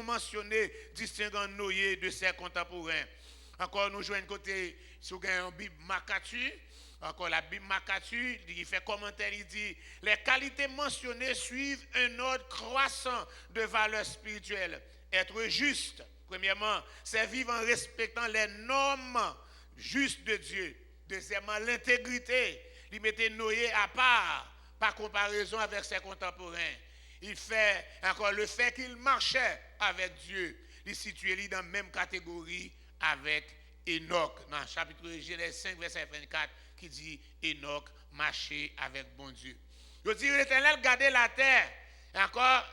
Speaker 2: mentionnées, distinguant Noé de ses contemporains. Encore nous jouons un côté, si vous avez une Bible Makatu, encore la Bible Makatu, il fait commentaire, il dit, les qualités mentionnées suivent un ordre croissant de valeurs spirituelles. Être juste, premièrement, c'est vivre en respectant les normes justes de Dieu. Deuxièmement, l'intégrité, il mettait Noé à part, par comparaison avec ses contemporains. Il fait encore le fait qu'il marchait avec Dieu, il situait dans la même catégorie avec Enoch, dans le chapitre Genèse 5, verset 24, qui dit Enoch marchait avec bon Dieu. Il dit l'Éternel regardait la terre, encore,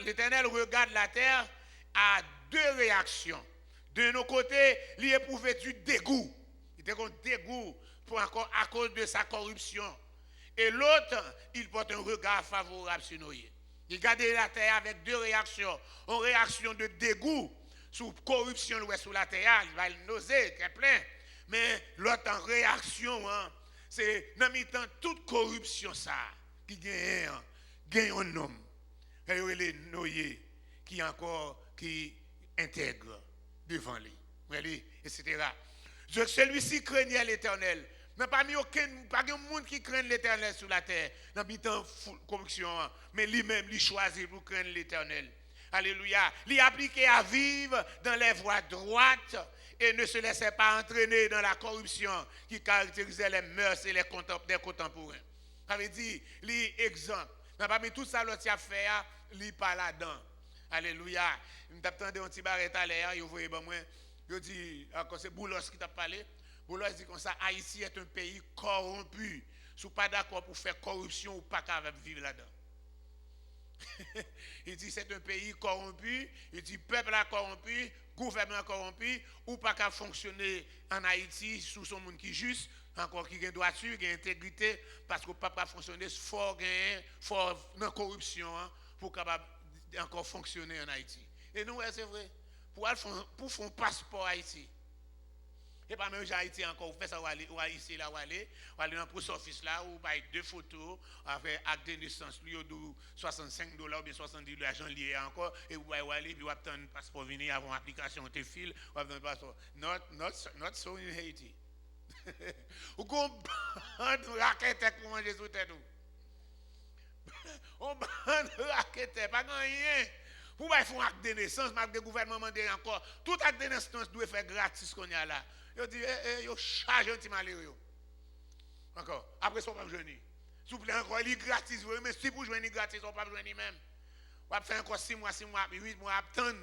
Speaker 2: l'Éternel regarde la terre à 2 réactions. De nos côtés, il éprouvait du dégoût. Il était contre dégoût pour encore à cause de sa corruption. Et l'autre, il porte un regard favorable sur Noé. Il garde la terre avec deux réactions. Une réaction de dégoût sur corruption sous la terre, il va le nauser, qui est plein. Mais l'autre en réaction, c'est dans le temps toute corruption ça qui gagne un homme. Et il est Noé qui intègre devant lui. Etc. Celui-ci craignait l'Éternel. Il n'y a pas de monde qui craint l'Éternel sur la terre. Dans le temps corruption, mais lui-même, il choisit pour craindre l'Éternel. Alléluia. Il appliqué à vivre dans les voies droites et ne se laissait pas entraîner dans la corruption qui caractérisait les mœurs et les contemporains. Ça veut dire, l'exemple. N'a pas mis tout ça l'autre a fait, il pas là-dedans. Alléluia. Je m'attendais un petit barret à l'air, vous voyez, moi, je dis, c'est Boulos qui t'a parlé. Boulos dit comme ça, Haïti est un pays corrompu. Si vous n'êtes pas d'accord pour faire corruption ou pas capable de vivre là-dedans. Il dit c'est un pays corrompu, il dit peuple a corrompu, gouvernement corrompu, ou pas qu'à fonctionner en Haïti sous son monde qui est juste, encore qui a droiture, qui a intégrité, parce que pas fonctionner fort dans la corruption pour capable encore fonctionner en Haïti. Et nous, c'est vrai, pour faire un passeport à Haïti. Et pas même Haïti encore, vous faites ça, ou ici, là, ou aller dans le post office là, ou bail deux photos, avec acte de naissance, lui, de $65 ou bien $70, l'argent lié encore, et vous aller, puis vous avez un passeport venir avant l'application, te file, vous avez un passeport. Not so in Haiti. Ou qu'on bande raquette pour manger sous tête. On bande raquette, pas rien. Vous pouvez faire un acte de naissance, acte de gouvernement demandé encore. Tout acte de naissance doit faire gratis qu'on y a là. Yo dit, yo charge un petit malheureux. Encore. Après ça, on va pas joindre. S'il vous plaît, encore, il est gratis. Mais si vous joignez gratis, on ne va pas joindre même. On va faire encore 6 mois, 8 mois, attendre.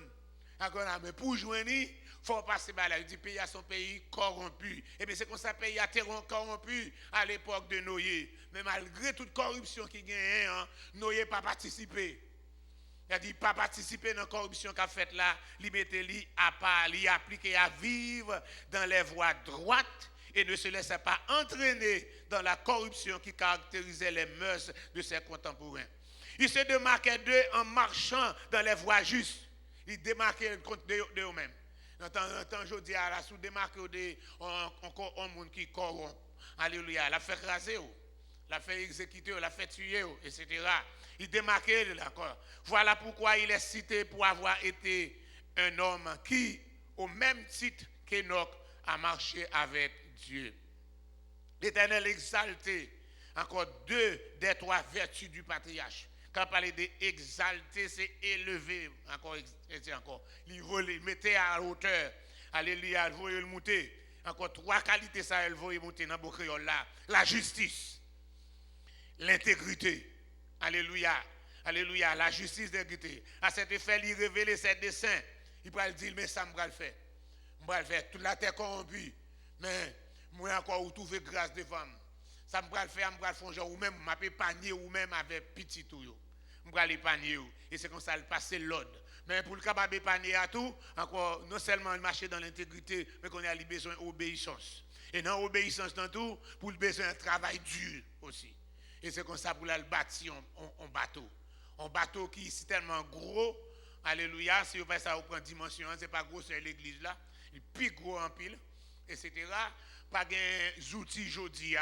Speaker 2: Encore là, mais pour joindre, il faut passer par là. Il dit, le pays a son pays corrompu. Et bien, c'est comme ça, le pays a été corrompu à l'époque de Noé. Mais malgré toute corruption qui gagne, Noé n'a pas participé. Il a dit, pas participer dans la corruption qu'a faite là, il mettait à part, il appliqué à vivre dans les voies droites et ne se laissait pas entraîner dans la corruption qui caractérisait les mœurs de ses contemporains. Il se démarquait d'eux en marchant dans les voies justes. Il démarquait contre eux-mêmes. Dans je dis à la sous démarquer encore un monde qui corrompt. Alléluia. La fait craser, la fait exécuter, la fait tuer, etc. Il démarquait d'accord. Voilà pourquoi il est cité pour avoir été un homme qui, au même titre qu'Enoch, a marché avec Dieu. L'Éternel exalté, encore deux des trois vertus du patriarche. Quand on parle d'exalter, c'est élever, encore. Il mettait à la hauteur. Alléluia, il voulait le monter. Encore trois qualités, ça, il voulait monter dans le créole là. La justice, l'intégrité. Alléluia. Alléluia. La justice d'intégrité. À cet effet, il révélait ses desseins. Il va dire, mais ça, je vais le faire. Je vais le faire. Toute la terre corrompue. Mais moi encore, vous trouvez grâce devant moi. Ça me va le faire, je vais le faire genre ou même, je vais panier ou même avec petit tout. Je vais aller panier. Et c'est comme ça, il passe l'ordre. Mais pour le capable de panier à tout, encore, non seulement marcher dans l'intégrité, mais qu'on a besoin d'obéissance. Et dans l'obéissance dans tout, pour le besoin de travail dur aussi. Et c'est comme ça pour le bâtir un bateau. Un bateau qui est tellement gros, alléluia, si vous faites ça, vous prenez dimension, ce n'est pas gros sur l'église là, il est plus gros en pile, etc. Pas des outils aujourd'hui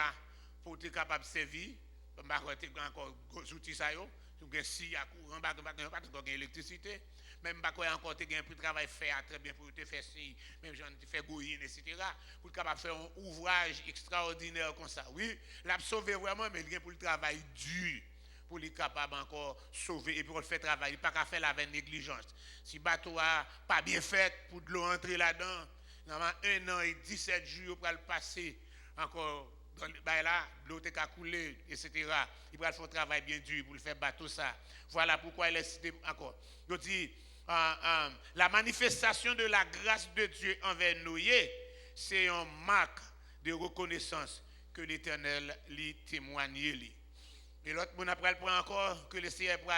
Speaker 2: pour être capable de servir, pas encore des outils ça, vous avez si à courant, pas d'électricité, même pas encore un peu de travail faire très bien pour te faire si, même j'en fait goyine, etc. Pour être capable de faire un ouvrage extraordinaire comme ça. Oui, l'a sauver vraiment, mais il y a pour le travail dur. Pour les capable encore sauver et pour le faire travailler. Il n'y a pas qu'à faire avec négligence. Si le bateau n'a pas bien fait pour de l'eau entrer là-dedans, normalement 1 an et 17 jours pour le passer encore dans le là, l'eau est coulé, etc. Il va faire un travail bien dur pour le faire bateau ça. Voilà pourquoi il est cité encore. Il dit, la manifestation de la grâce de Dieu envers Noé, c'est une marque de reconnaissance que l'Éternel lui témoigne. Et l'autre, on après prend encore que le Seigneur pour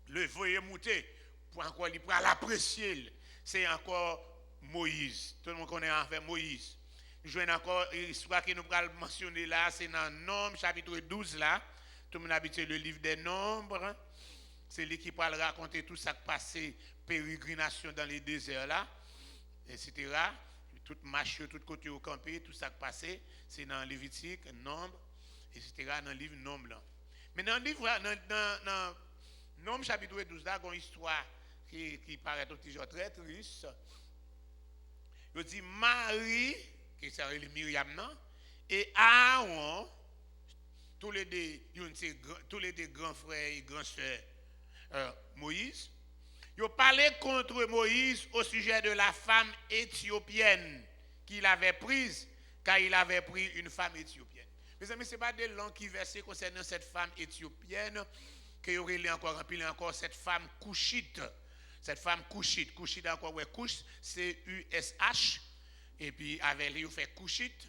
Speaker 2: le voyer monter, pour encore l'apprécier. C'est encore Moïse. Tout le monde connaît en fait Moïse. jouons encore l'histoire que nous allons mentionner là, c'est dans Nombres chapitre 12 là. Tout le monde habitué le livre des Nombres. C'est lui qui va raconter tout ça qui passé, pérégrination dans les déserts là, etc. Toute marche, tout côté au campé, tout ça qui passé, c'est dans Lévitique, Nombre, etc. Dans le livre Nombre là. Mais dans le livre, dans Nombre chapitre 12 là, il y a une histoire qui paraît tout toujours très triste. Il dit Marie, qui s'appelle Myriam, et Aaron, tous les deux grands frères et grands sœurs Moïse, ils ont parlé contre Moïse au sujet de la femme éthiopienne qu'il avait prise, car il avait pris une femme éthiopienne. Mes amis, ce n'est pas des longs qui versaient concernant cette femme éthiopienne, qu'il y aurait encore rempli encore cette femme couchite. Cette femme couchite encore, ouais, couche, C-U-S-H, et puis avec lui, on fait couchite.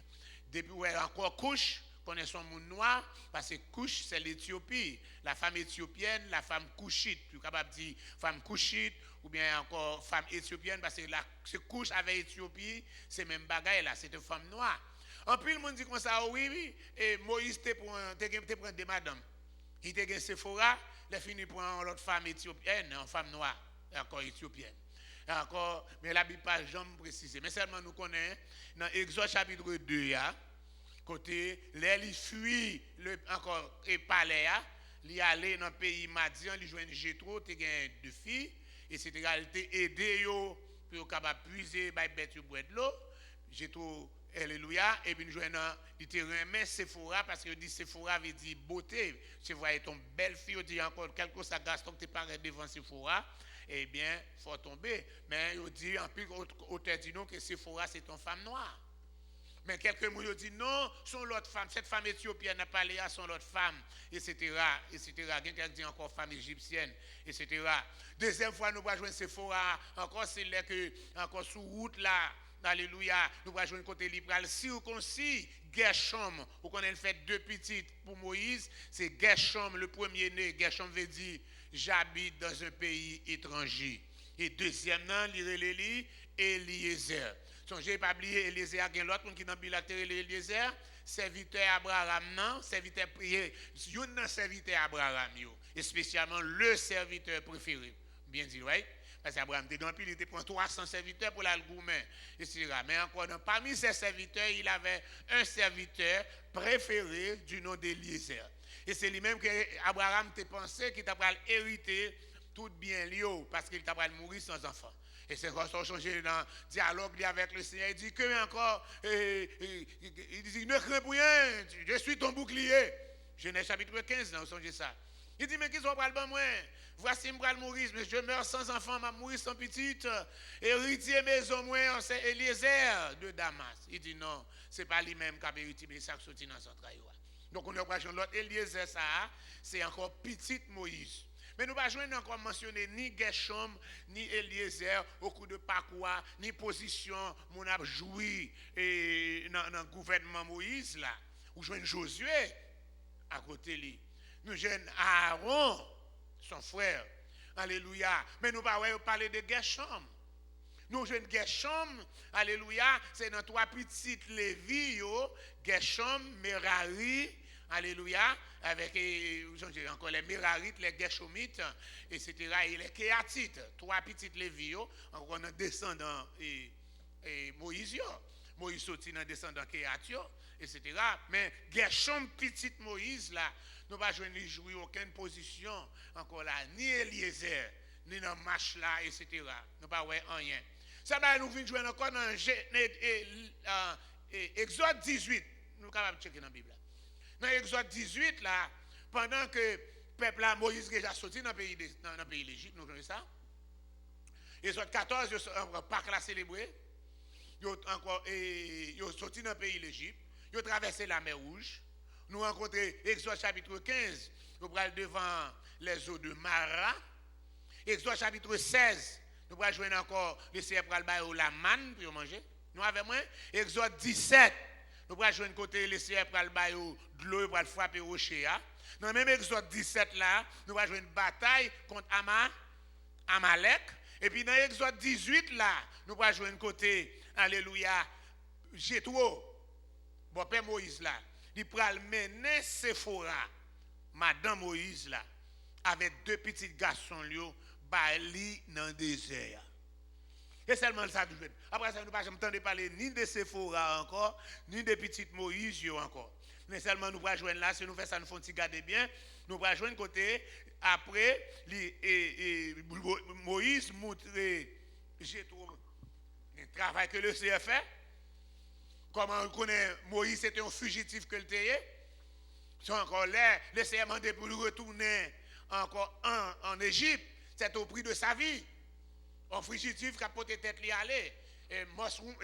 Speaker 2: Depuis, ouais, encore couche, connaît son monde noir, parce que couche, c'est l'Éthiopie. La femme éthiopienne, la femme couchite. Tu es capable de dire femme couchite, ou bien encore femme éthiopienne, parce que ce couche avec Éthiopie, c'est même bagaille là, c'est une femme noire. En plus, le monde dit comme ça, oui, et Moïse te prend des madames. Il te gagne Sephora, il finit pour l'autre femme éthiopienne, une femme noire, encore éthiopienne. Encore, mais la Bible pas jamais précisé. Mais seulement nous connaissons, dans Exode chapitre 2, côté, il fuit encore et palais, il allé dans le pays Madian, il joint Jétro, il a deux filles, etc. Il a aidé pour capable puiser, bête boire de l'eau. Jétro, alléluia, et puis nous joignons il te remet Sephora parce que dit Sephora veut dire beauté. Sephora est une belle fille, il dit encore quelque chose à Gaston que tu paraît devant Sephora, eh bien, il faut tomber. Mais il dit en plus auteur dit non que Sephora c'est une femme noire. Mais quelques mots dit non, son l'autre femme, cette femme éthiopienne n'a pas à son l'autre femme, etc. Quelqu'un dit encore femme égyptienne, etc. Deuxième fois, nous allons jouer Sephora, encore c'est là que, encore sous route là, alléluia, nous allons jouer côté libéral, circoncis, Gershom, où qu'on a fait deux petites pour Moïse, c'est Gershom, le premier-né, Gershom veut dire, j'habite dans un pays étranger. Et deuxièmement, l'Iréléli, Eliezer. Songez pas oublier Eliezer, il y a l'autre qui dans Bible Eliezer, serviteur Abraham, non, serviteur prié, yon serviteur Abraham, et spécialement le serviteur préféré. Bien dit, right? Parce qu'Abraham, il était pour 300 serviteurs pour l'algoumen, etc. Mais encore, parmi ses serviteurs, il avait un serviteur préféré du nom d'Eliezer. Et c'est lui-même que Abraham t'a pensé qu'il t'a hérité tout bien lié, parce qu'il t'a mourir sans enfant. Et c'est quand on change dans le dialogue avec le Seigneur, il dit que encore, il dit, ne crains pour rien, je suis ton bouclier. Genèse chapitre 15, vous songez ça. Il dit, mais qui sont pas le moi? Voici, je vais mourir, mais je meurs sans enfant, je mourir sans petite. Héritier maison, moi, c'est Eliezer de Damas. Il dit, non, ce n'est pas lui-même qui a hérité, mais ça qui sorti dans son travail. Donc, on a pas l'autre Eliezer, ça, c'est encore petite Moïse. Mais nous ne pouvons pas encore mentionner ni Gershom, ni Eliezer au cours de parcours, ni position, mon a joui dans le gouvernement Moïse là. Ou joignent Josué à côté de lui. Nous jeunes Aaron, son frère. Alléluia. Mais nous ne pouvons pas parler de Gershom. Nous jeunes Gershom, alléluia, c'est dans trois petites Lévi, Gershom, Merari, alléluia, avec encore les Mérarites, les Gershomites, etc. et les Kéatites, trois petites Lévi, encore dans descendant et Moïse. Moïse sorti dans descendant Kéatio, etc. Mais Gershom, petite Moïse, là, nous ne pouvons pas jouer aucune position, encore là, ni Eliezer, ni dans marche là, etc. Nous ne pouvons pas rien. Ça va nous venir jouer encore dans Exode 18. Nous sommes capables de checker dans la Bible. Dans Exode 18, là, pendant que le peuple là, Moïse déjà sorti dans le pays d'Égypte, nous connaissons ça. Exode 14, Pâques l'a célébré. Ils ont sorti dans le pays d'Égypte. Ils ont traversé la mer Rouge. Nous rencontrons Exode chapitre 15. Nous allons devant les eaux de Mara. Exode chapitre 16. Nous allons jouer encore le Seigneur pour la manne pour manger. Nous avons moins. Exode 17. Nous allons jouer côté le Seigneur pour de l'eau pour frapper au rocher. Dans le même Exode 17 là, nous allons jouer une bataille contre Amalek. Et puis dans Exode 18 là, nous allons jouer un côté, alléluia, Jétro, bon père Moïse là, il pral mener Séphora, madame Moïse là, avec deux petits garçons lui, bali dans le désert. Et seulement ça. Après ça, nous ne pouvons pas entendre parler ni de Séphora encore, ni de petite Moïse encore. Mais seulement nous pouvons joindre là, si nous faisons ça, nous faisons garder bien, nous pouvons joindre côté, après, Moïse montre, j'ai trouvé le travail que le CF fait. Comment on connaît Moïse, c'était un fugitif que le était. C'est encore là, le CF a demandé pour retourner encore en Égypte, c'est au prix de sa vie. Un fugitif qui a porté tête li aller. Et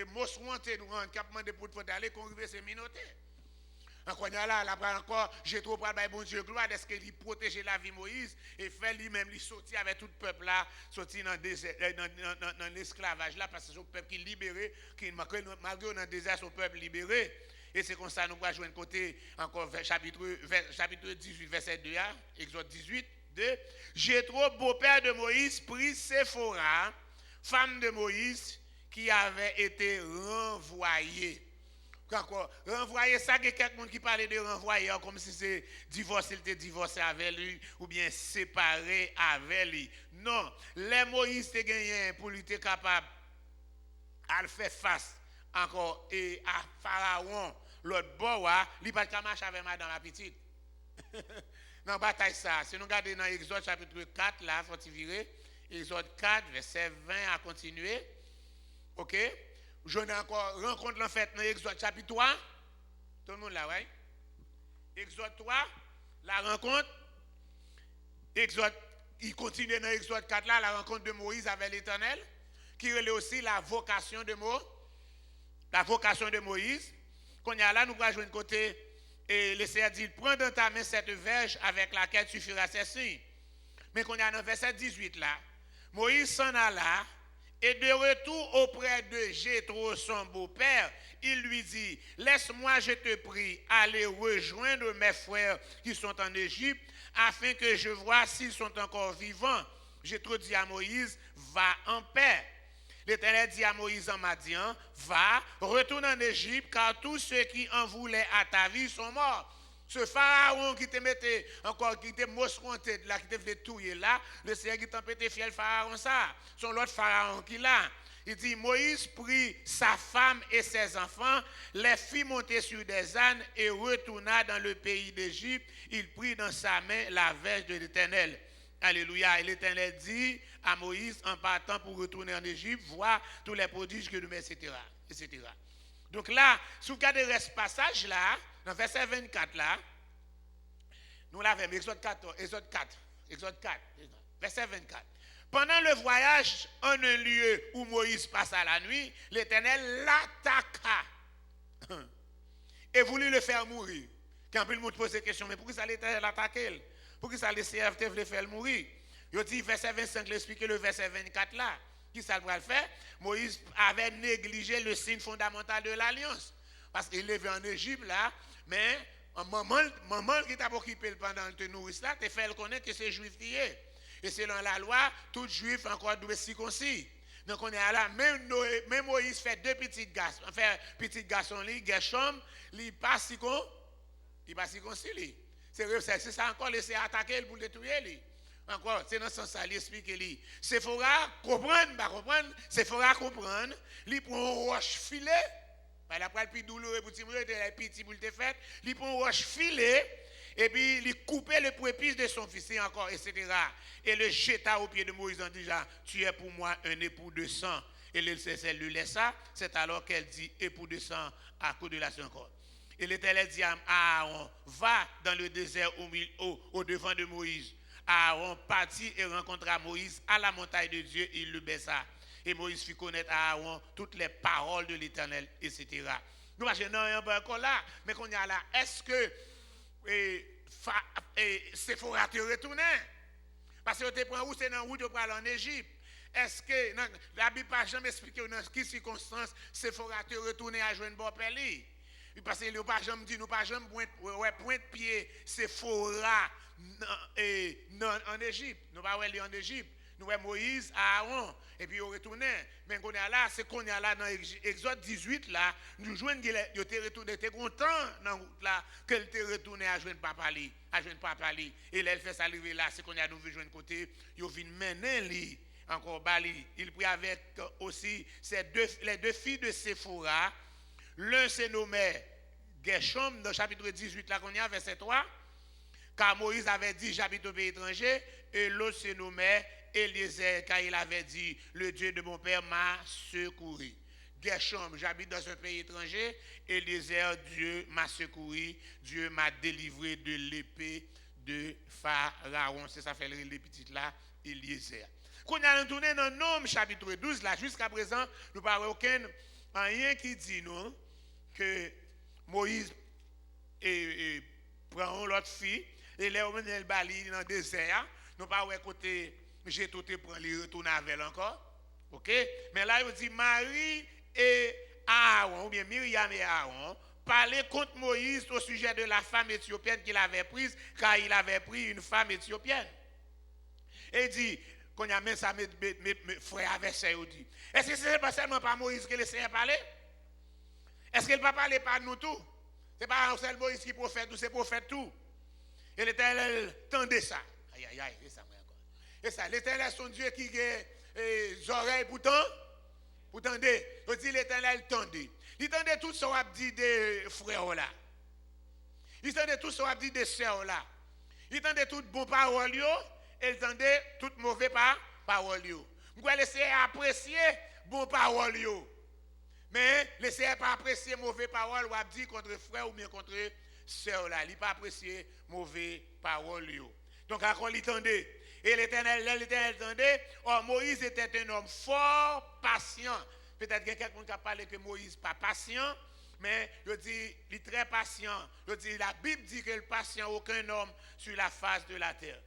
Speaker 2: Mosrouan te nous rend cap demandé pour aller contribuer ses minautés. Encore là, encore, j'ai trop pas de bon Dieu gloire, est-ce qu'il protège la vie de Moïse et fait lui-même, il sortit avec tout le peuple là, sorti dans l'esclavage là, parce que c'est un peuple qui est libéré, qui malgré dans le désert, son peuple libéré. Et c'est comme ça, nous allons jouer un côté, encore chapitre 18, verset 2, Exode 18, 2. Jéthro, beau-père de Moïse, prit Séphora, femme de Moïse, qui avait été renvoyée. Encore, renvoyer ça, il y a quelqu'un qui parlait de renvoyer comme si c'est divorcé, il était divorcé avec lui ou bien séparé avec lui. Non, les Moïse te gagné pour lui être capable à faire face encore et à Pharaon, l'autre bois, il n'a pas de marcher avec madame la petite. Dans la bataille ça, si nous regardons dans Exode chapitre 4, là, il faut virer, Exode 4, verset 20 à continuer. OK? Je n'ai encore rencontre en fait dans Exode chapitre 3. Tout le monde là, oui? Exode 3, la rencontre. Exode, il continue dans Exode 4 là, la rencontre de Moïse avec l'Éternel, qui relève aussi la vocation de Moïse. Quand il y a là, nous allons jouer de côté, et le Seigneur dit, prends dans ta main cette verge avec laquelle tu feras ces signes. Mais quand il y a dans verset 18 là, Moïse s'en alla. Et de retour auprès de Jéthro, son beau-père, il lui dit, laisse-moi, je te prie, aller rejoindre mes frères qui sont en Égypte, afin que je vois s'ils sont encore vivants. Jéthro dit à Moïse, va en paix. L'Éternel dit à Moïse en Madian, va, retourne en Égypte, car tous ceux qui en voulaient à ta vie sont morts. Ce pharaon qui te mettait encore, qui te mosquonté là, qui te faisait touiller là, le Seigneur qui t'a pété fiel pharaon ça. Son l'autre pharaon qui là. Il dit, Moïse prit sa femme et ses enfants, les fit monter sur des ânes et retourna dans le pays d'Égypte. Il prit dans sa main la verge de l'Éternel. Alléluia. Et l'Éternel dit à Moïse, en partant pour retourner en Égypte, vois tous les prodiges que nous mets, etc. Donc là, si vous regardez ce passage là, dans verset 24 là, nous l'avons, Exode 4, verset 24. Pendant le voyage en un lieu où Moïse passa la nuit, l'Éternel l'attaqua et voulut le faire mourir. Quand il nous pose des questions, mais pourquoi ça l'Éternel l'attaquer? Pourquoi ça les CFT voulait faire mourir? Il dit verset 25, l'expliquer le verset 24 là. Qui ça va le faire? Moïse avait négligé le signe fondamental de l'alliance. Parce qu'il est en Égypte là, mais maman qui t'a occupé pendant le nourrice là, te fait connaître que c'est juif qui est. Et selon la loi, tout juif encore doit circoncis. Donc on est là, même Moïse fait deux petits garçons, petit garçon, Gershom, il passe circoncis. C'est ça encore laisser attaquer pour le tuer. Encore, c'est dans ce sens, il explique lui. Séphora comprendre, Séphora comprendre, il prend un roche filet. Il a pris le plus douloureux pour Timothy, il a petit pour le faire. Il prend un roche filet, et puis il coupe le prépuce de son fils, encore, etc. Et le jeta au pied de Moïse en disant, tu es pour moi un époux de sang. Et le laissa, c'est alors qu'elle dit, époux de sang à cause de la sang encore. Et l'Éternel dit à Aaron, va dans le désert au devant de Moïse. Aaron partit et rencontra Moïse à la montagne de Dieu, il le baissa. Et Moïse fit connaître à Aaron toutes les paroles de l'Éternel, etc. Nous, parce que non, il y a un peu là, mais qu'on y a là, est-ce que Séphora te retourner? Parce que tu prends où c'est dans la route pour aller en Égypte. Est-ce que la Bible n'a jamais expliqué dans quelles circonstances Séphora te retourner à joindre bon père? Parce que nous n'avons pas jamais dit, nous n'avons pas jamais point de pied Séphora en Égypte. Nous n'avons pas aller en Égypte. Nous voyons Moïse, Aaron, et puis il retourné. Mais qu'on est là, c'est qu'on est là dans Exode 18, là, nous jouons, il était retourné, il était content dans la route là, qu'il était retourné à joindre papa li, Et là, il fait ça arriver là, c'est qu'on a nous vu jouer côté, il vient mener li, encore bali. Il prit avec aussi les deux filles de Séphora. L'un se nommait Gershom, dans le chapitre 18, là, qu'on y a, verset 3. Car Moïse avait dit, j'habite au pays étranger, et l'autre se nommait Eliezer, car il avait dit, le Dieu de mon père m'a secouru. Gershom, j'habite dans un pays étranger, Eliezer, Dieu m'a secouru, Dieu m'a délivré de l'épée de Pharaon. C'est ça fait les petites là, Eliezer. Quand on a tourné dans Nom chapitre 12, là, jusqu'à présent, nous n'avons aucun rien qui dit non, que Moïse prend l'autre fille, et là, on est dans le désert. Nous pas ouais côté j'ai tout prend les retourner avec elle encore. OK? Mais là il dit Marie et Aaron ou bien Myriam et Aaron parlaient contre Moïse au sujet de la femme éthiopienne qu'il avait prise car il avait pris une femme éthiopienne. Et il dit qu'on a mis ça mes frères avec ça dit. Est-ce que c'est pas seulement par Moïse que le Seigneur parlait? Est-ce qu'il ne va parler par nous tous? C'est pas seul Moïse qui prophète ou c'est prophète tout. Et l'Éternel tendait ça. Aïe, aïe, aïe, c'est ça, moi encore. Et ça, l'Éternel, son Dieu qui a les oreilles pour tendre. Il dit l'Éternel tendait. Il tendait tout ce qu'on a dit des frères là. Il tendait tout ce qu'on a dit des sœurs là. Il tendait toutes bonnes paroles, et il tendait toutes mauvaises paroles. Vous allez laisser apprécier bonnes paroles. Mais laissez pas apprécier mauvaises paroles ou dire contre frère ou bien contre sœur là, il pas apprécier mauvaises paroles. Donc à quoi il tendait? Et l'Éternel tendait. Or Moïse était un homme fort patient. Peut-être que quelqu'un qui a parlé que Moïse pas patient, mais je dis il est très patient. Je dis la Bible dit que le patient aucun homme sur la face de la terre.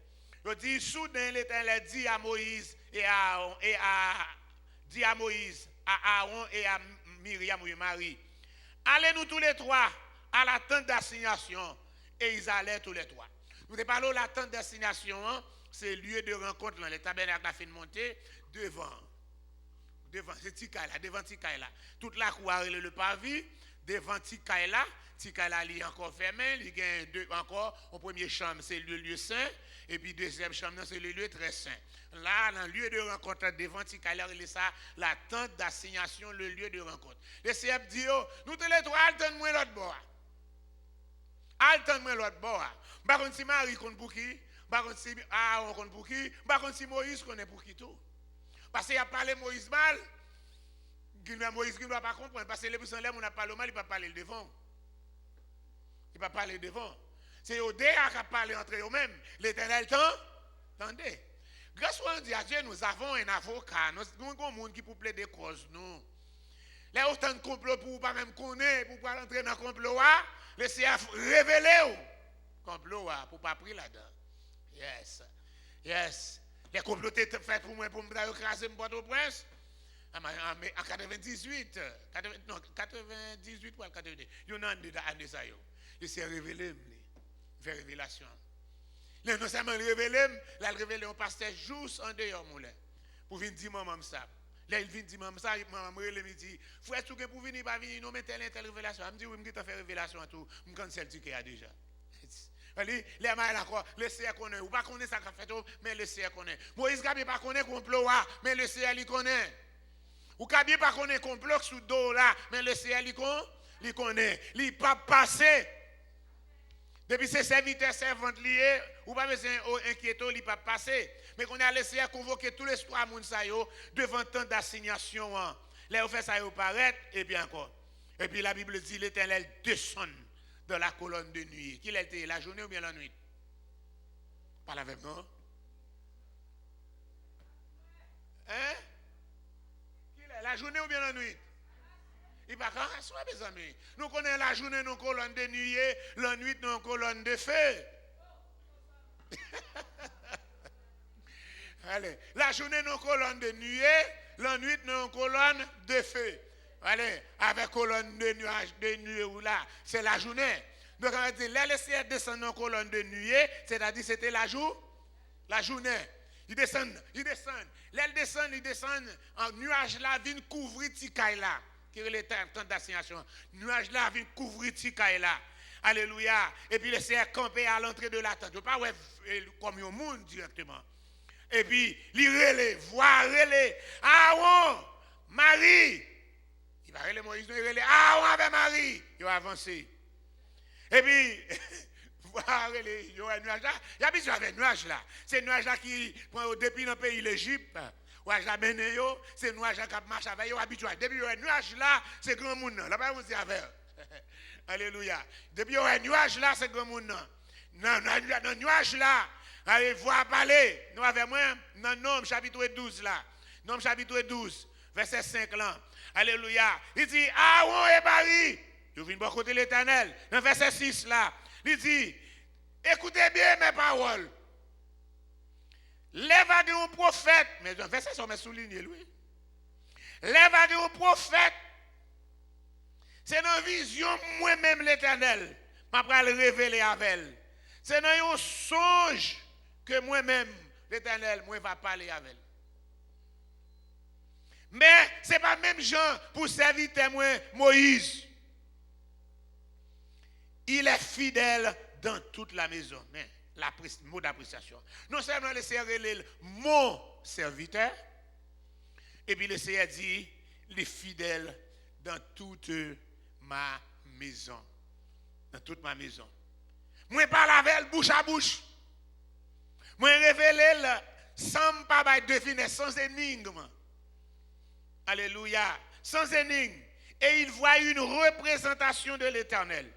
Speaker 2: Je dis soudain l'Éternel dit à Moïse et à Aaron et à Myriam ou Marie, allez-nous tous les trois à la tente d'assignation. Et ils allaient tous les trois. Nous parlons de la tente d'assignation, c'est le lieu de rencontre, le tabernacle a fait monter devant, c'est Tikaïla, devant Tikaïla. Toute la cour le parvis, devant Tikaïla, Tikaïla est encore fermé, il y a deux encore, en première chambre c'est le lieu saint, et puis deuxième chambre c'est le lieu très saint. Là, dans le lieu de rencontre devant Tikaïla, il y a ça, la tente d'assignation, le lieu de rencontre. Le Seigneur dit, nous tous les trois, attendons-moi l'autre bord. Attendons-moi l'autre bord. Par contre, si Marie compte pour qui? Par contre, si Aaron compte pour qui? Par contre, si Moïse connaît pour qui tout? Parce qu'il a parlé Moïse mal. Moïse ne doit pas comprendre. Parce que les personnes là, on a parlé mal, il ne peut pas parler devant. Il ne peut pas parler devant. C'est Odéa qui a parlé entre eux-mêmes. L'Éternel attendez. Grâce à Dieu, nous avons un avocat. Nous avons un monde qui peut plaider cause. Nous. Là, autant de complot pour ne pas même connaître, pour ne pas entrer dans le complot, laissez révéler. Complot pour ne pas prendre là-dedans. Yes. Les complots étaient faits pour moi, pour me écraser mon Port-au-Prince. En 98, non, 98 ou 98. Il y a un an de ça. Il s'est révélé, il fait révélation. Il non seulement révélé, il a révélé au pasteur juste en dehors moulin. Pour venir dire maman ça. Là, il vient dire maman ça, maman me dit, frère, tu pour venir, pas venir, nous mettons telle révélation. Je me dis, oui, je vais faire révélation à tout. Je me cancelle ce qu'il y a déjà. Les mains encore, le CR connaît. Ou pas connaît ça qu'a fait, mais le CR connaît. Moïse Gabi pas connaît complot, mais le CR il connaît. Ou Gabi pas connaît complot sous dos là, mais le CR il connaît. Il pas passé. Depuis ses serviteurs servantes liés, ou pas besoin d'inquiéter, il pas passé. Mais qu'on a laissé convoquer tous les trois moun sa yo devant tant d'assignation. Là on fait ça yo paraître et bien encore. Et puis la Bible dit l'Éternel descend dans la colonne de nuit. Qu'il était la journée ou bien la nuit? Parle avec moi. Hein? Qu'il est la journée ou bien la nuit? Il va quand soit mes amis. Nous connaissons la journée dans colonne de nuit, la nuit dans colonne de feu. Allez, la journée dans colonne de nuit, la nuit dans colonne de feu. Allez, avec colonne de nuage, de nuée ou là, c'est la journée. Donc on va dire, là, le ciel descend en colonne de nuée, c'est-à-dire c'était la journée. Ils descendent. Là, ils descendent. En nuage là, viennent couvrir Tikaï là. Qui est le temps d'assignation. Nuage là, viennent couvrir Tikaï là. Alléluia. Et puis, laisser camper à l'entrée de la tente. Je ne veux pas comme un monde directement. Et puis, voir Aaron, Marie. Il va relayer Moïse, il va relayer Aaron avec Marie. Il va avancer. Et puis, voir il y a un nuage là. Il y a besoin d'un nuage là. C'est un nuage là qui prend depuis dans le pays de l'Égypte. C'est un nuage là qui marche avec eux habituel. Depuis il y a un nuage là, c'est grand monde. Là-bas, vous dites avec. Alléluia. Depuis il y a un nuage là, c'est grand monde. Dans le nuage là, allez voir parler. Nous avec moi, dans Nom chapitre 12 là. Nom chapitre 12, verset 5 là. Alléluia. Il dit, Aaron et Marie. Je viens de côté l'Éternel. Dans verset 6 là. Il dit, écoutez bien mes paroles. Lève à un prophète. Mais dans verset, ça m'a souligné, lui. Lève à un prophète. C'est dans vision, moi-même l'Éternel. Je vais le révéler avec elle. C'est dans un songe que moi-même, l'Éternel, moi, va parler avec elle. Mais ce n'est pas même Jean pour servir moi, Moïse. Il est fidèle dans toute la maison. Mais le mot d'appréciation. Non seulement le Seigneur est mon serviteur, et puis le Seigneur dit, il est fidèle dans toute ma maison. Dans toute ma maison. Moi parle avec elle bouche à bouche. Moi révèle sans pas deviner, sans énigme. Alléluia. Sans énigme. Et il voit une représentation de l'Éternel.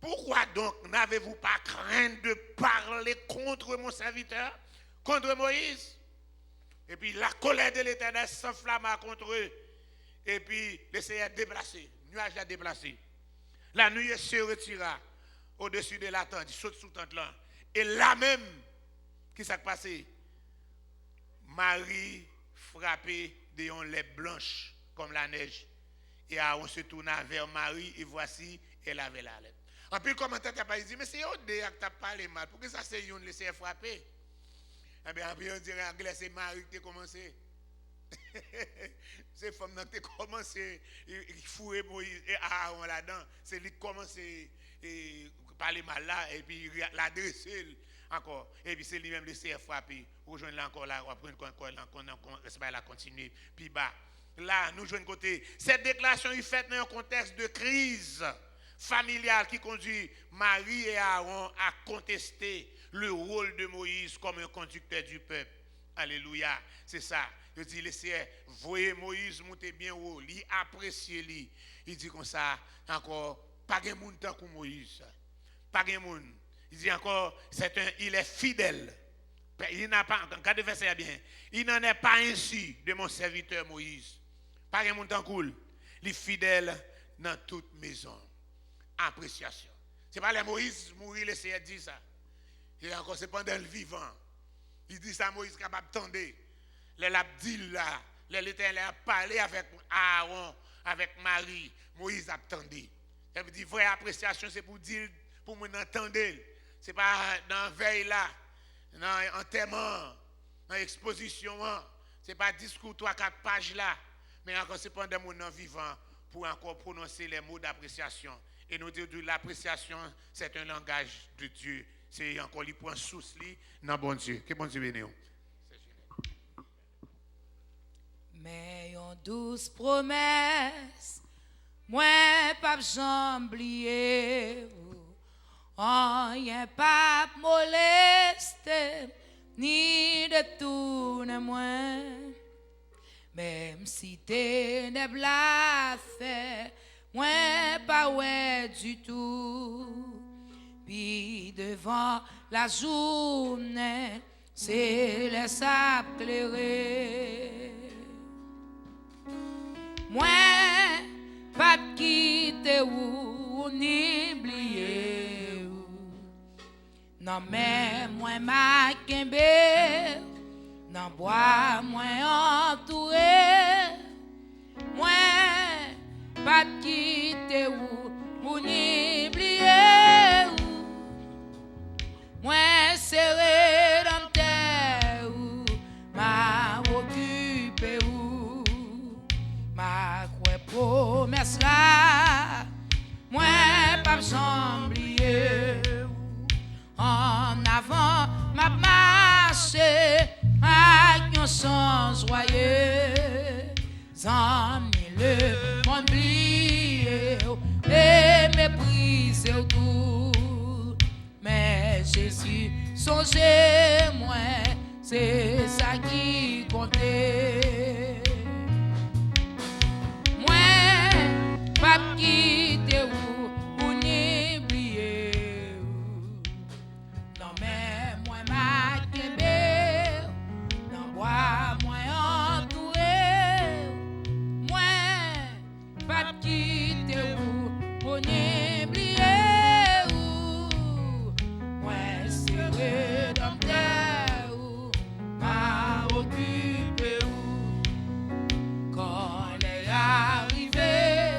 Speaker 2: Pourquoi donc n'avez-vous pas crainte de parler contre mon serviteur, contre Moïse? Et puis la colère de l'Éternel s'enflamma contre eux. Et puis le Seigneur déplacé, le nuage a déplacé. La nuée se retira au-dessus de la tente, il saute sous tente là. Et là même, qu'est-ce qui s'est passé? Marie frappée de lèvres blanches comme la neige. Et Aaron se tourna vers Marie et voici, elle avait la lèvre. En plus, le commentaire n'a pas dit, mais c'est Odé qui t'a parlé mal. Pourquoi ça c'est une laissé frapper? Eh bien, on dirait en anglais, c'est Marie qui a commencé. C'est femme qui a commencé à fouer Moïse et Aaron là-dedans. C'est lui qui a commencé à parler mal là et puis l'adresser encore. Et puis c'est lui-même laissé frapper. Rejoindre là encore là, la continuer. Puis bas. Là, nous jouons côté. Cette déclaration est faite dans un contexte de crise familiale qui conduit Marie et Aaron à contester le rôle de Moïse comme un conducteur du peuple. Alléluia. C'est ça. Je dis, laissez, voyez Moïse monter bien haut, lui apprécier lui. Il dit comme ça, encore, pas de monde tant que Moïse. Pas de monde. Il dit encore, il est fidèle. Il n'a pas, quand le verset est bien, il n'en est pas ainsi de mon serviteur Moïse. Pas de monde tant cool. Il est fidèle dans toute maison. Appréciation. Ce n'est pas les Moïse mourir, le Seigneur dit ça. Et encore, c'est pendant le vivant. Il dit ça à Moïse capable d'attendre. Les dit là, l'Éternel a parlé avec Aaron, avec Marie. Moïse a attendu. Ça veut dire, vraie appréciation, c'est pour dire, pour nous entendre. Ce n'est pas dans la veille là, dans l'enterrement, dans l'exposition. Ce n'est pas discours 3-4 pages là. Mais encore, c'est pendant mon vivant pour encore prononcer les mots d'appréciation. Et nous dire que l'appréciation, c'est un langage de Dieu. C'est encore les points sous lui dans bon Dieu. Que bon Dieu bénisse.
Speaker 1: Mais en douce promesse, moi pas j'oublier, rien pas molester, ni de tourner moi. Même si t'es ne blasphème, moi pas ouais du tout. Puis devant la journée, c'est le sable éclairé. Moi, pas de quitter ou ni oublier. Non, mais moi, ma kembe, non, bois, moi, entouré. Moi, pas de quitter ou ni oublier. Moi, serré dans terre, tristesse là, moi pas oublier. En avant, m'a marché avec un sens joyeux. Zanmi le monde oublié et méprisé tout. Mais Jésus, songez-moi, c'est ça qui comptait. Moi, pas quitter ou pour n'y oublier. Non mais moi ma kembe, non bois moi entouré. Moi, pas quitter ou pour n'y oublier. Moi, c'est dans terre ou m'a occupé ou quand elle est arrivée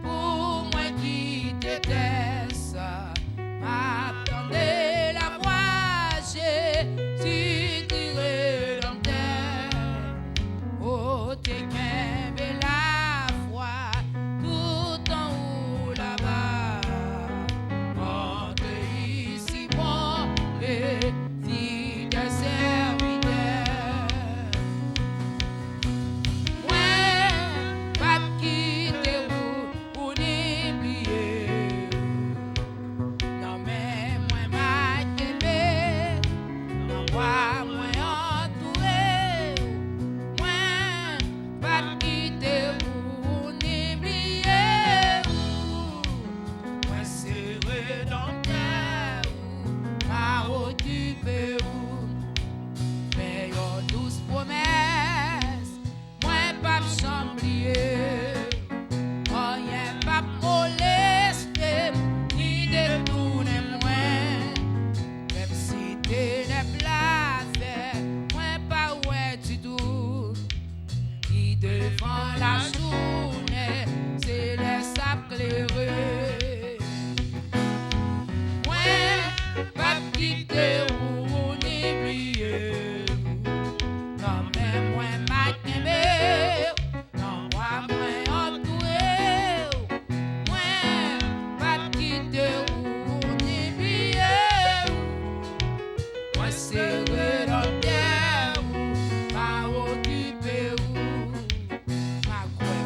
Speaker 1: pour moi qui t'étais ça m'attendait la voix j'ai si tiré dans terre oh t'es qu'un la foi tout en haut là-bas entre ici bon et si des serviteurs moi pas quitter ou n'y oublier non mais moi ma kembe non moi entouré moi pas quitter ou n'y oublier moi serré dans terre m'a occupé mais yon douce promesse moi pas oublier rien pas molester ni détourner moi même si t'es ne place moi pas ouais du tout qui devant la journée c'est les sables clairés moi pas quitter ou n'y oublier non mais moi ma kembe non moi entouré moi pas quitter ou n'y oublier moi serré dans terre m'a occupé ma quoi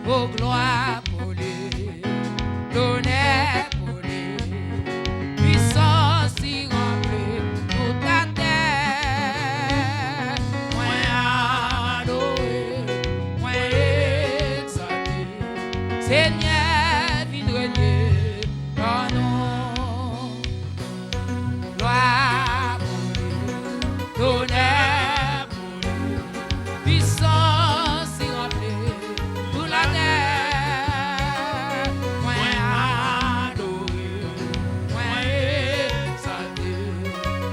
Speaker 1: Oh, gloire pour lui, l'honneur pour lui, puissance y remplit toute la terre. Moi adoré, moi exalté, Seigneur, viens régner dans nous. Gloire pour lui, l'honneur pour lui, puissance y remplit toute la terre. Moi adoré, moi exalté,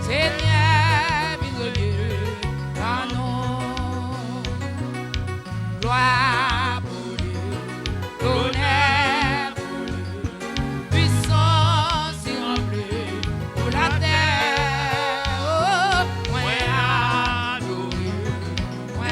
Speaker 1: Seigneur, viens régner dans nous. Gloire pour lui, l'honneur pour lui, puissance y remplit toute la terre. Oh, moi adoré, moi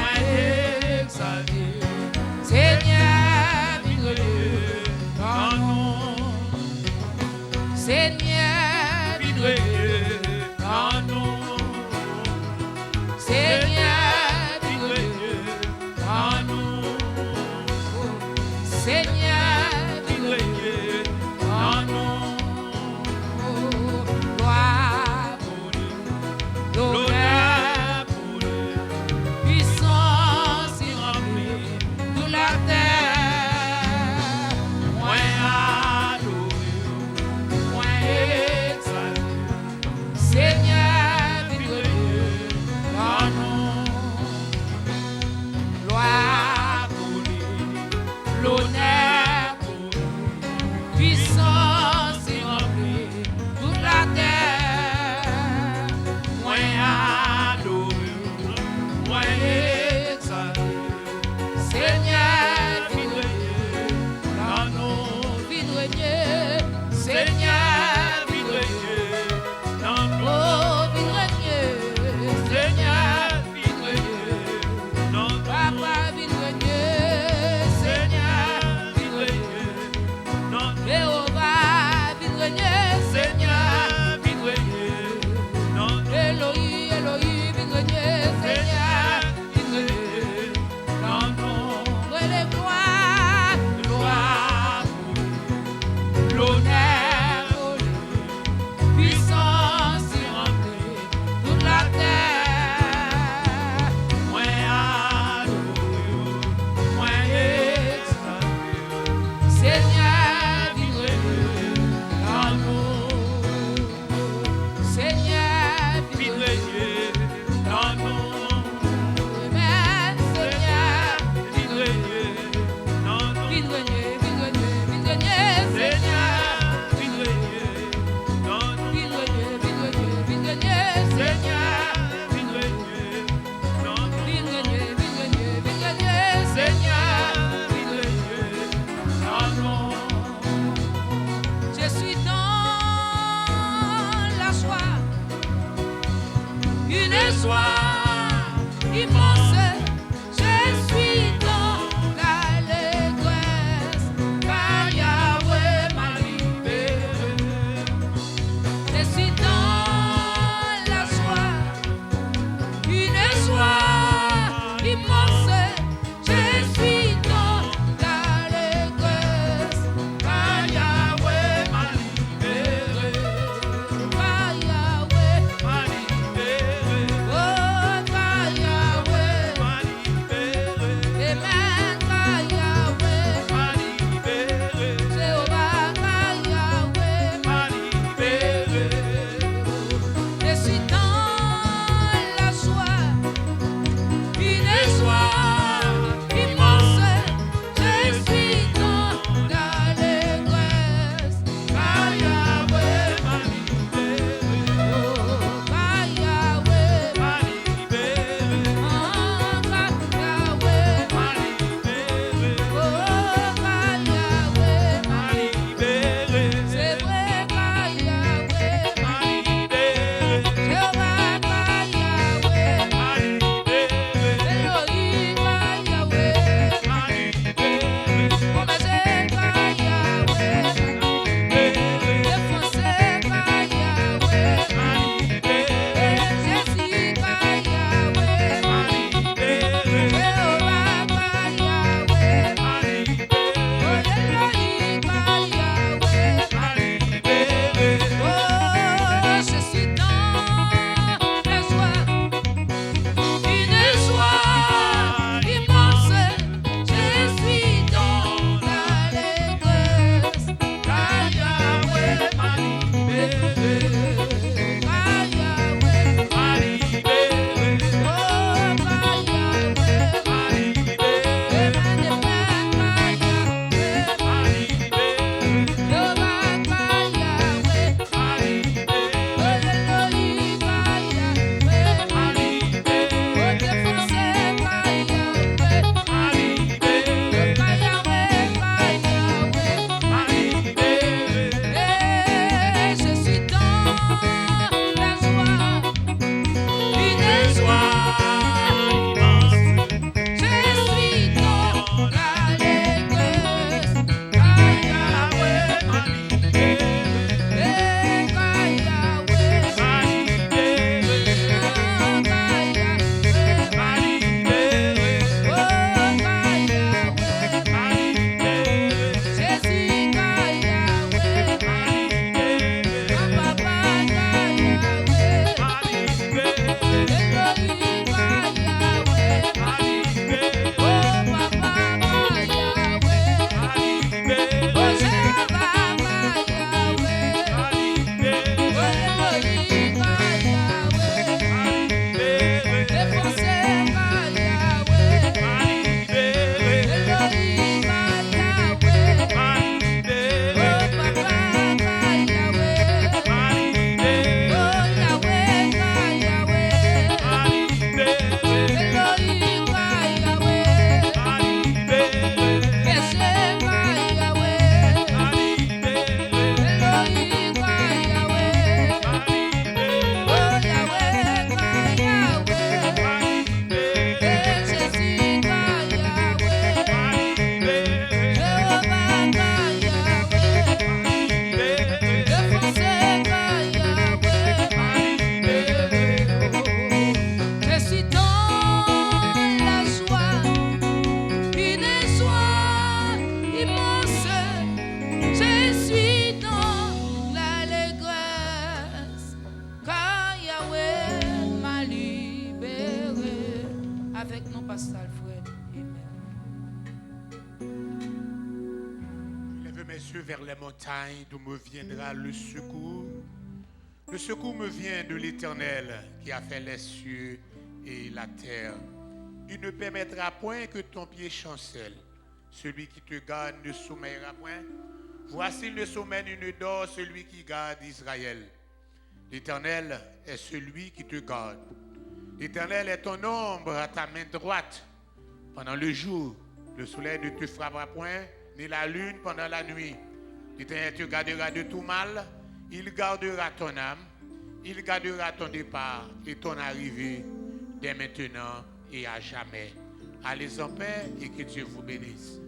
Speaker 1: Alfred. Amen.
Speaker 2: Lève mes yeux vers les montagnes d'où me viendra le secours. Le secours me vient de l'Éternel qui a fait les cieux et la terre. Il ne permettra point que ton pied chancelle. Celui qui te garde ne sommeillera point. Voici le sommeil ne dort celui qui garde Israël. L'Éternel est celui qui te garde. L'Éternel est ton ombre à ta main droite. Pendant le jour, le soleil ne te frappera point, ni la lune pendant la nuit. L'Éternel te gardera de tout mal. Il gardera ton âme. Il gardera ton départ et ton arrivée dès maintenant et à jamais. Allez en paix et que Dieu vous bénisse.